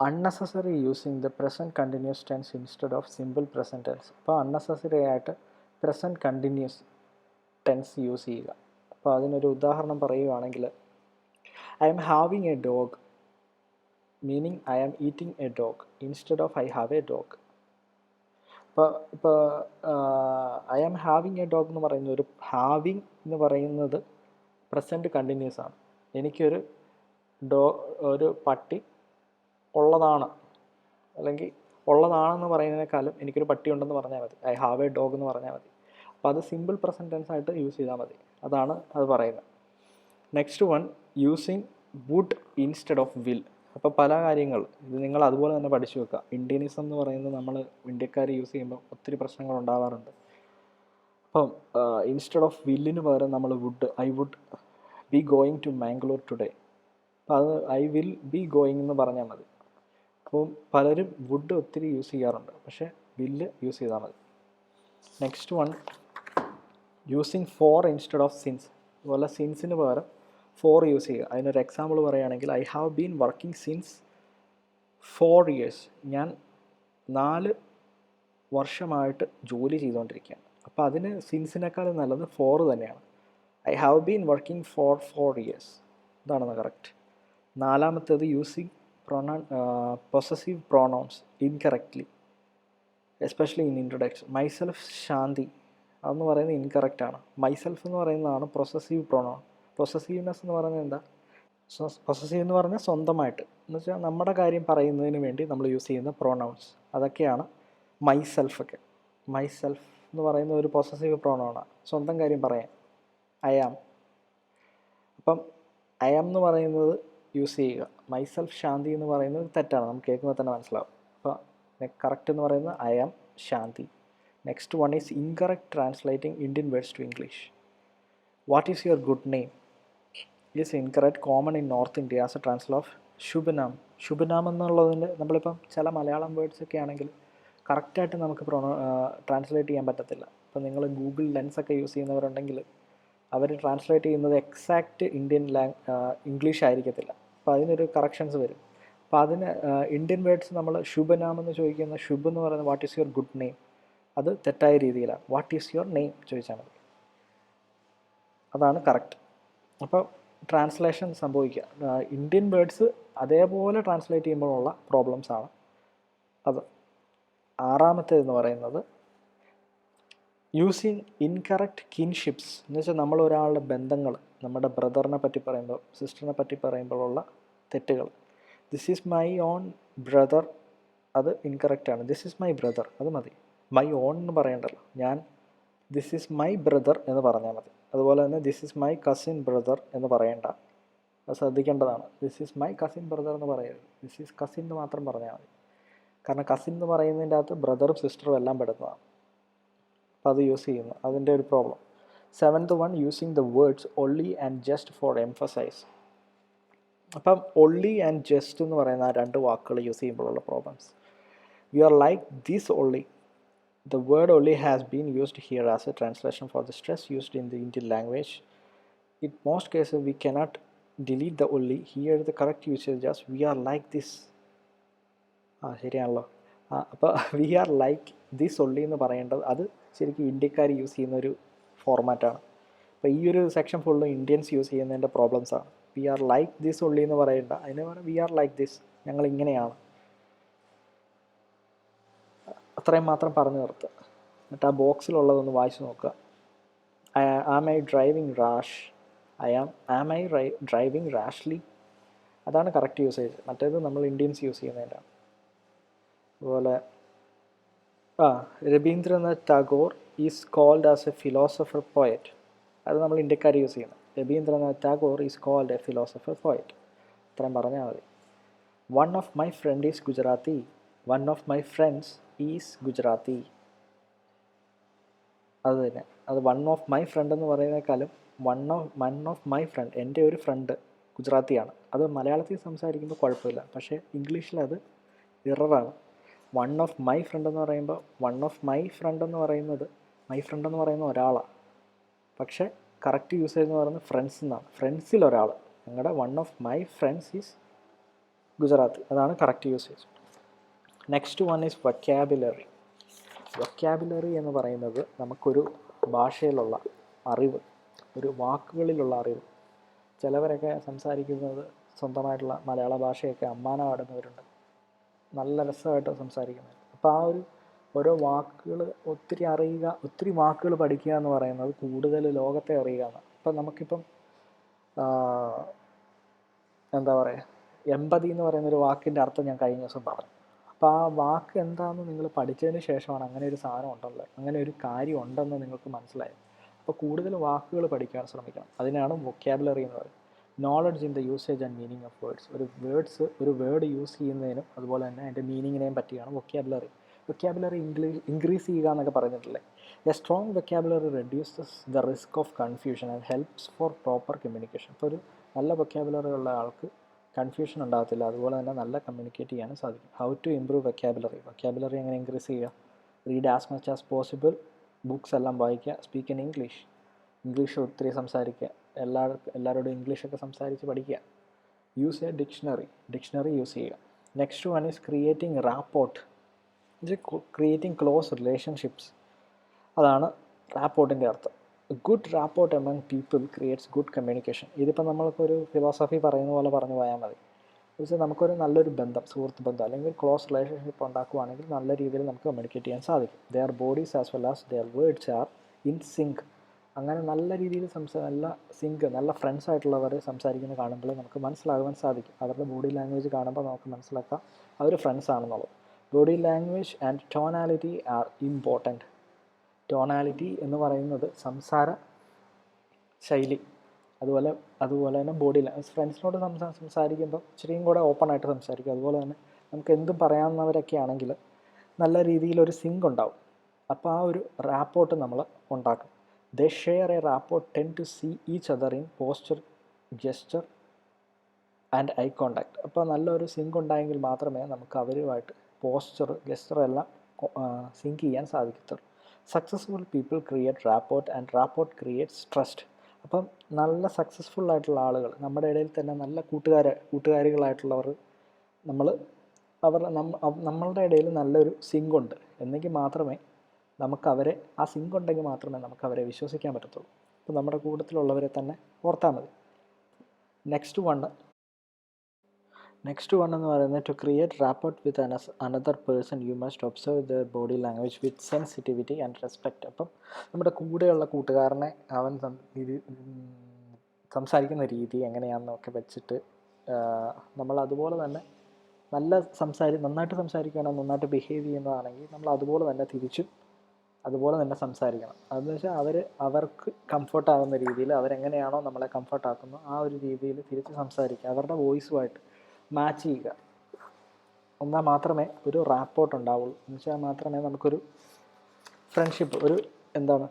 Unnecessary using the present continuous tense instead of simple present tense. അപ്പോൾ അൺനെസസറി ആയിട്ട് പ്രസൻറ്റ് കണ്ടിന്യൂസ് ടെൻസ് യൂസ് ചെയ്യുക. അപ്പോൾ അതിനൊരു ഉദാഹരണം പറയുകയാണെങ്കിൽ, I am having a dog meaning I am eating a dog instead of I have a dog. ഇപ്പോൾ I am having a dog എന്ന് പറയുന്ന ഒരു ഹാവിങ് എന്ന് പറയുന്നത് പ്രസൻറ്റ് കണ്ടിന്യൂസ് ആണ്. എനിക്കൊരു ഒരു പട്ടി ഉള്ളതാണ്, അല്ലെങ്കിൽ ഉള്ളതാണെന്ന് പറയുന്നതിനേക്കാളും എനിക്കൊരു പട്ടി ഉണ്ടെന്ന് പറഞ്ഞാൽ മതി, ഐ ഹാവ് എ ഡോഗ് എന്ന് പറഞ്ഞാൽ മതി. അപ്പോൾ അത് സിമ്പിൾ പ്രസൻറ്റ് ടെൻസ് ആയിട്ട് യൂസ് ചെയ്താൽ മതി. അതാണ് അത് പറയുന്നത്. Next one, using would instead of will. അപ്പോൾ പല കാര്യങ്ങൾ ഇത് നിങ്ങൾ അതുപോലെ തന്നെ പഠിച്ചു വെക്കുക. ഇന്ത്യനിസം എന്ന് പറയുന്നത് നമ്മൾ ഇന്ത്യക്കാർ യൂസ് ചെയ്യുമ്പോൾ ഒത്തിരി പ്രശ്നങ്ങൾ ഉണ്ടാവാറുണ്ട്. അപ്പം ഇൻസ്റ്റെഡ് ഓഫ് വില്ലിന് പകരം നമ്മൾ would, I would be going to Mangalore today. അപ്പോൾ അത് ഐ വിൽ ബി ഗോയിങ് എന്ന് പറഞ്ഞാൽ മതി. അപ്പം പലരും വുഡ് ഒത്തിരി യൂസ് ചെയ്യാറുണ്ട്, പക്ഷേ വില്ല് യൂസ് ചെയ്താൽ മതി. Next one, using four instead of since. അതുപോലെ സിൻസിന് പകരം ഫോർ യൂസ് ചെയ്യുക. അതിനൊരു എക്സാമ്പിൾ പറയുകയാണെങ്കിൽ, I have been working since 4 years. ഞാൻ 4 വർഷമായിട്ട് ജോലി ചെയ്തുകൊണ്ടിരിക്കുകയാണ്. അപ്പോൾ അതിന് സിൻസിനേക്കാളും നല്ലത് 4 തന്നെയാണ്. I have been working for 4 years. ഇതാണ് കറക്റ്റ്. നാലാമത്തേത്, using possessive pronouns incorrectly, especially in introduction. Myself Shanti അതെന്ന് പറയുന്നത് ഇൻകറക്റ്റ് ആണ്. മൈസെൽഫ് എന്ന് പറയുന്നതാണ് പൊസസീവ് പ്രോണൗൺ. പൊസസീവ്നെസ് എന്ന് പറയുന്നത് എന്താ, പൊസസീവ് എന്ന് പറഞ്ഞാൽ സ്വന്തമായിട്ട്, എന്ന് വെച്ചാൽ നമ്മുടെ കാര്യം പറയുന്നതിന് വേണ്ടി നമ്മൾ യൂസ് ചെയ്യുന്ന പ്രോണൗൺസ്, അതൊക്കെയാണ് മൈസെൽഫൊക്കെ. മൈസെൽഫ് എന്ന് പറയുന്ന ഒരു പൊസസീവ് പ്രോണൗണാണ്, സ്വന്തം കാര്യം പറയാൻ. I am. അപ്പം ഐ ആം എന്ന് പറയുന്നത് യൂസ് ചെയ്യുക. മൈസെൽഫ് ശാന്തി എന്ന് പറയുന്നത് തെറ്റാണ്, നമുക്ക് കേൾക്കുമ്പോൾ തന്നെ മനസ്സിലാവും. അപ്പോൾ കറക്റ്റ് എന്ന് പറയുന്നത് I am Shanti. Next one is incorrect translating Indian words to English. What is your good name is incorrect, common in north India as a translation of shubhnaam. ശുഭനാം എന്നുള്ളതിൻ്റെ നമ്മളിപ്പം ചില മലയാളം വേർഡ്സ് ഒക്കെ ആണെങ്കിൽ കറക്റ്റായിട്ട് നമുക്ക് ട്രാൻസ്ലേറ്റ് ചെയ്യാൻ പറ്റത്തില്ല. ഇപ്പോൾ നിങ്ങൾ ഗൂഗിൾ ലെൻസൊക്കെ യൂസ് ചെയ്യുന്നവരുണ്ടെങ്കിൽ അവർ ട്രാൻസ്ലേറ്റ് ചെയ്യുന്നത് എക്സാക്റ്റ് ഇന്ത്യൻ ഇംഗ്ലീഷ് ആയിരിക്കത്തില്ല. അപ്പോൾ അതിനൊരു കറക്ഷൻസ് വരും. അപ്പോൾ അതിന് ഇന്ത്യൻ വേർഡ്സ് നമ്മൾ ശുഭനാം എന്ന് ചോദിക്കുന്ന ശുഭ് എന്ന് പറയുന്നത് what is your good name, അത് തെറ്റായ രീതിയിലാണ്. വാട്ട് ഈസ് യുവർ നെയിം ചോദിച്ചാൽ മതി, അതാണ് കറക്റ്റ്. അപ്പോൾ ട്രാൻസ്ലേഷൻ സംഭവിക്കുക, ഇന്ത്യൻ വേർഡ്സ് അതേപോലെ ട്രാൻസ്ലേറ്റ് ചെയ്യുമ്പോഴുള്ള പ്രോബ്ലംസ് ആണ് അത്. ആറാമത്തേതെന്ന് പറയുന്നത് യൂസിങ് ഇൻകറക്റ്റ് കിൻഷിപ്സ്, എന്ന് വെച്ചാൽ നമ്മൾ ഒരാളുടെ ബന്ധങ്ങൾ, നമ്മുടെ ബ്രദറിനെ പറ്റി പറയുമ്പോൾ സിസ്റ്ററിനെ പറ്റി പറയുമ്പോഴുള്ള തെറ്റുകൾ. This is my own brother, അത് ഇൻകറക്റ്റാണ്. ദിസ് ഈസ് മൈ ബ്രദർ അത് മതി, മൈ ഓൺ എന്ന് പറയണ്ടല്ലോ. ഞാൻ ദിസ് ഈസ് മൈ ബ്രദർ എന്ന് പറഞ്ഞാൽ മതി. അതുപോലെ തന്നെ this is my cousin brother എന്ന് പറയേണ്ട, അത് ശ്രദ്ധിക്കേണ്ടതാണ്. This is my cousin brother എന്ന് പറയരുത്, ദിസ് ഈസ് കസിൻ എന്ന് മാത്രം പറഞ്ഞാൽ മതി. കാരണം കസിൻ എന്ന് പറയുന്നതിൻ്റെ അകത്ത് ബ്രദറും സിസ്റ്ററും എല്ലാം പെടുന്നതാണ്. അപ്പോൾ അത് യൂസ് ചെയ്യുന്നു, അതിൻ്റെ ഒരു problem. 7th one, using the words only and just for emphasise. അപ്പം ഒൺലി ആൻഡ് ജസ്റ്റ് എന്ന് പറയുന്ന ആ 2 വാക്കുകൾ യൂസ് ചെയ്യുമ്പോഴുള്ള problems. We are like this only. The word only has been used here as a translation for the stress used in the Indian language. In most cases, we cannot delete the only. Here, the correct usage is we are like this. ശരിയാണല്ലോ. അപ്പോൾ we are like this only എന്ന് പറയേണ്ടത് അത് ശരിക്കും ഇന്ത്യക്കാർ use ചെയ്യുന്നൊരു ഫോർമാറ്റാണ്. അപ്പോൾ ഈ ഒരു സെക്ഷൻ ഫുള്ള് ഇന്ത്യൻസ് യൂസ് ചെയ്യുന്നതിൻ്റെ പ്രോബ്ലംസാണ്. വി ആർ ലൈക്ക് ദിസ് ഉള്ളി എന്ന് പറയണ്ട, അതിന് പറയാം വി ആർ ലൈക്ക് ദിസ്, ഞങ്ങൾ ഇങ്ങനെയാണ്. അത്രയും മാത്രം പറഞ്ഞു നിർത്തുക. എന്നിട്ട് ആ ബോക്സിലുള്ളതൊന്ന് വായിച്ച് നോക്കുക. Am I driving rash, am I driving rashly, അതാണ് കറക്റ്റ് യൂസേജ്. മറ്റേത് നമ്മൾ ഇന്ത്യൻസ് യൂസ് ചെയ്യുന്നതിൻ്റെ. അതുപോലെ Rabindranath Tagore is called as a philosopher poet, അത് നമ്മൾ ഇന്ത്യക്കാർ യൂസ് ചെയ്യുന്നത്. Rabindranath Tagore is called a philosopher poet, അത്രയും പറഞ്ഞാൽ മതി. One of my friend is Gujarati, one of my friends is Gujarati, അത് തന്നെ. അത് വൺ ഓഫ് മൈ ഫ്രണ്ട് എന്ന് പറയുന്നേക്കാളും വൺ ഓഫ് മൈ ഫ്രണ്ട്, എൻ്റെ ഒരു ഫ്രണ്ട് ഗുജറാത്തിയാണ്. അത് മലയാളത്തിൽ സംസാരിക്കുമ്പോൾ കുഴപ്പമില്ല, പക്ഷേ ഇംഗ്ലീഷിൽ അത് ഇററാണ്. വൺ ഓഫ് മൈ ഫ്രണ്ട് എന്ന് പറയുമ്പോൾ വൺ ഓഫ് മൈ ഫ്രണ്ട് എന്ന് പറയുന്ന ഒരാളാണ്, പക്ഷേ കറക്റ്റ് യൂസേജ് എന്ന് പറയുന്നത് ഫ്രണ്ട്സ് എന്നാണ്. ഫ്രണ്ട്സിൽ ഒരാൾ, ഞങ്ങളുടെ one of my friends is Gujarati, അതാണ് correct usage. Next one is vocabulary. Vocabulary എന്ന് പറയുന്നത് നമുക്കൊരു ഭാഷയിലുള്ള അറിവ്, ഒരു വാക്കുകളിലുള്ള അറിവ്. ചിലവരൊക്കെ സംസാരിക്കുന്നത് സ്വന്തമായിട്ടുള്ള മലയാള ഭാഷയൊക്കെ അമ്മാനമാടുന്നവരുണ്ട്, നല്ല രസമായിട്ട് സംസാരിക്കുന്നത്. അപ്പോൾ ആ ഒരു ഓരോ വാക്കുകൾ ഒത്തിരി അറിയുക, ഒത്തിരി വാക്കുകൾ പഠിക്കുക എന്ന് പറയുന്നത് കൂടുതൽ ലോകത്തെ അറിയുക എന്നാണ്. ഇപ്പം നമുക്കിപ്പം എന്താ പറയുക, എമ്പതി എന്ന് പറയുന്നൊരു വാക്കിൻ്റെ അർത്ഥം ഞാൻ കഴിഞ്ഞ ദിവസം പറഞ്ഞു. അപ്പോൾ ആ വാക്ക് എന്താണെന്ന് നിങ്ങൾ പഠിച്ചതിന് ശേഷമാണ് അങ്ങനെ ഒരു സാധനം ഉണ്ടല്ലോ, അങ്ങനെ ഒരു കാര്യം ഉണ്ടെന്ന് നിങ്ങൾക്ക് മനസ്സിലായത്. അപ്പോൾ കൂടുതൽ വാക്കുകൾ പഠിക്കാൻ ശ്രമിക്കണം, അതിനാണ് വൊക്കാബുലറി എന്ന് പറയുന്നത്. Knowledge in the usage and meaning of words, ഒരു വേർഡ് യൂസ് ചെയ്യുന്നതിനും അതുപോലെ തന്നെ അതിൻ്റെ മീനിങ്ങിനെയും പറ്റിയാണ് വൊക്കാബുലറി. വൊക്കാബുലറി ഇൻക്രീസ് ചെയ്യുക എന്നൊക്കെ പറഞ്ഞിട്ടില്ലേ. A strong vocabulary reduces the risk of confusion and helps four proper communication. ഇപ്പോൾ ഒരു നല്ല വൊക്കാബുലറി ഉള്ള ആൾക്ക് കൺഫ്യൂഷൻ ഉണ്ടാകത്തില്ല, അതുപോലെ തന്നെ നല്ല കമ്മ്യൂണിക്കേറ്റ് ചെയ്യാനും സാധിക്കും. ഹൗ ടു ഇംപ്രൂവ് വൊക്കാബുലറി എങ്ങനെ ഇൻക്രീസ് ചെയ്യുക? Read as much as possible, books എല്ലാം വായിക്കുക. സ്പീക്ക് ഇൻ ഇംഗ്ലീഷ് ഒത്തിരി സംസാരിക്കുക, എല്ലാവരോടും ഇംഗ്ലീഷൊക്കെ സംസാരിച്ച് പഠിക്കുക. യൂസ് എ ഡിക്ഷണറി യൂസ് ചെയ്യുക. Next one is creating rapport. ഇത് ക്രിയേറ്റിംഗ് ക്ലോസ് റിലേഷൻഷിപ്സ്, അതാണ് റാപ്പോർട്ടിൻ്റെ അർത്ഥം. Good rapport among people creates good communication. ഇതിപ്പോൾ നമ്മൾക്കൊരു ഫിലോസഫി പറയുന്ന പോലെ പറഞ്ഞു പോയാൽ മതി. പക്ഷേ നമുക്കൊരു നല്ലൊരു ബന്ധം, സുഹൃത്ത് ബന്ധം അല്ലെങ്കിൽ ക്ലോസ് റിലേഷൻഷിപ്പ് ഉണ്ടാക്കുകയാണെങ്കിൽ നല്ല രീതിയിൽ നമുക്ക് കമ്മ്യൂണിക്കേറ്റ് ചെയ്യാൻ സാധിക്കും. Their bodies as well as their words are in sync. അങ്ങനെ നല്ല രീതിയിൽ നല്ല ഫ്രണ്ട്സ് ആയിട്ടുള്ളവർ സംസാരിക്കുന്നത് കാണുമ്പോൾ നമുക്ക് മനസ്സിലാകുവാൻ സാധിക്കും. അവരുടെ ബോഡി ലാംഗ്വേജ് കാണുമ്പോൾ നമുക്ക് മനസ്സിലാക്കാം അവർ ഫ്രണ്ട്സ് ആണെന്നുള്ളത്. Body language and tonality are important. Tonality എന്ന് പറയുന്നത് സംസാര ശൈലി, അതുപോലെ തന്നെ ബോഡി ലാംഗ്വേജ്. ഫ്രണ്ട്സിനോട് സംസാരിക്കുമ്പോൾ ഇച്ചിരിയും കൂടെ ഓപ്പൺ ആയിട്ട് സംസാരിക്കും. അതുപോലെ തന്നെ നമുക്ക് എന്തും പറയാവുന്നവരൊക്കെ ആണെങ്കിൽ നല്ല രീതിയിലൊരു സിങ്ക് ഉണ്ടാവും. അപ്പോൾ ആ ഒരു റാപ്പോർട്ട് നമ്മൾ ഉണ്ടാക്കും. They share a rapport, tend to see each other in posture, gesture and eye contact. അപ്പോൾ നല്ലൊരു സിങ്ക് ഉണ്ടായെങ്കിൽ മാത്രമേ നമുക്ക് അവരുമായിട്ട് ഗെസ്റ്റർ എല്ലാം സിങ്ക് ചെയ്യാൻ സാധിക്കത്തുള്ളൂ. Successful people create rapport and rapport creates trust. അപ്പം നല്ല സക്സസ്ഫുൾ ആയിട്ടുള്ള ആളുകൾ, നമ്മുടെ ഇടയിൽ തന്നെ നല്ല കൂട്ടുകാരികളായിട്ടുള്ളവർ, നമ്മളുടെ ഇടയിൽ നല്ലൊരു സിങ്ക് ഉണ്ട് എന്നെങ്കിൽ മാത്രമേ നമുക്ക് അവരെ, ആ സിങ്ക് ഉണ്ടെങ്കിൽ മാത്രമേ നമുക്ക് അവരെ വിശ്വസിക്കാൻ പറ്റത്തുള്ളൂ. അപ്പോൾ നമ്മുടെ കൂട്ടത്തിലുള്ളവരെ തന്നെ ഓർത്താൽ മതി. നെക്സ്റ്റ് വൺ എന്ന് പറയുന്നത് to create rapport with another person you must observe the body language with sensitivity and respect. അപ്പം നമ്മുടെ കൂടെയുള്ള കൂട്ടുകാരനെ അവൻ സംസാരിക്കുന്ന രീതി എങ്ങനെയാണെന്നൊക്കെ വെച്ചിട്ട് നമ്മൾ അതുപോലെ തന്നെ നന്നായിട്ട് സംസാരിക്കുകയാണെങ്കിൽ, നന്നായിട്ട് ബിഹേവ് ചെയ്യുന്നതാണെങ്കിൽ നമ്മൾ അതുപോലെ തന്നെ സംസാരിക്കണം. അതെന്ന് വെച്ചാൽ അവർക്ക് കംഫർട്ടാകുന്ന രീതിയിൽ, അവരെങ്ങനെയാണോ നമ്മളെ കംഫർട്ടാക്കുന്നത് ആ ഒരു രീതിയിൽ തിരിച്ച് സംസാരിക്കുക, അവരുടെ വോയിസുമായിട്ട് മാച്ച് ചെയ്യുക. എന്നാൽ മാത്രമേ ഒരു റാപ്പോർട്ട് ഉണ്ടാവുള്ളൂ. എന്ന് വെച്ചാൽ മാത്രമേ നമുക്കൊരു ഫ്രണ്ട്ഷിപ്പ്,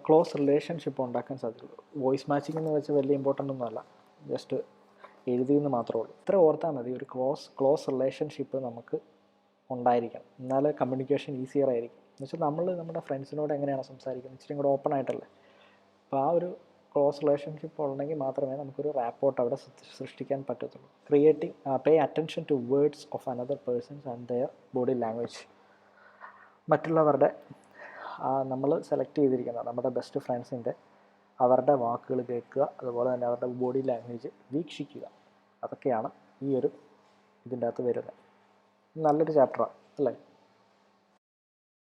ക്ലോസ് റിലേഷൻഷിപ്പ് ഉണ്ടാക്കാൻ സാധിക്കുള്ളൂ. വോയിസ് മാച്ചിങ് എന്ന് വെച്ചാൽ വലിയ ഇമ്പോർട്ടൻ്റ് ഒന്നുമല്ല, ജസ്റ്റ് എഴുതിയെന്ന് മാത്രമേ ഉള്ളൂ. ഇത്ര ഓർത്താൽ മതി. ഒരു ക്ലോസ് റിലേഷൻഷിപ്പ് നമുക്ക് ഉണ്ടായിരിക്കണം, എന്നാലേ കമ്മ്യൂണിക്കേഷൻ ഈസിയർ ആയിരിക്കും. എന്നുവെച്ചാൽ നമ്മുടെ ഫ്രണ്ട്സിനോട് എങ്ങനെയാണ് സംസാരിക്കുന്നത്, ഇച്ചിരി കൂടെ ഓപ്പൺ ആയിട്ടല്ലേ. അപ്പോൾ ആ ഒരു ക്ലോസ് റിലേഷൻഷിപ്പ് ഉണ്ടെങ്കിൽ മാത്രമേ നമുക്കൊരു റാപ്പോർട്ട് അവിടെ സൃഷ്ടിക്കാൻ പറ്റത്തുള്ളൂ. Pay attention to words of another persons and their body language. മറ്റുള്ളവരുടെ നമ്മൾ സെലക്ട് ചെയ്തിരിക്കുന്ന നമ്മുടെ ബെസ്റ്റ് ഫ്രണ്ട്സിൻ്റെ അവരുടെ വാക്കുകൾ കേൾക്കുക, അതുപോലെ തന്നെ അവരുടെ ബോഡി ലാംഗ്വേജ് വീക്ഷിക്കുക. അതൊക്കെയാണ് ഈ ഒരു ഇതിൻ്റെ അകത്ത് വരുന്നത്. നല്ലൊരു ചാപ്റ്ററാണ് അല്ലേ?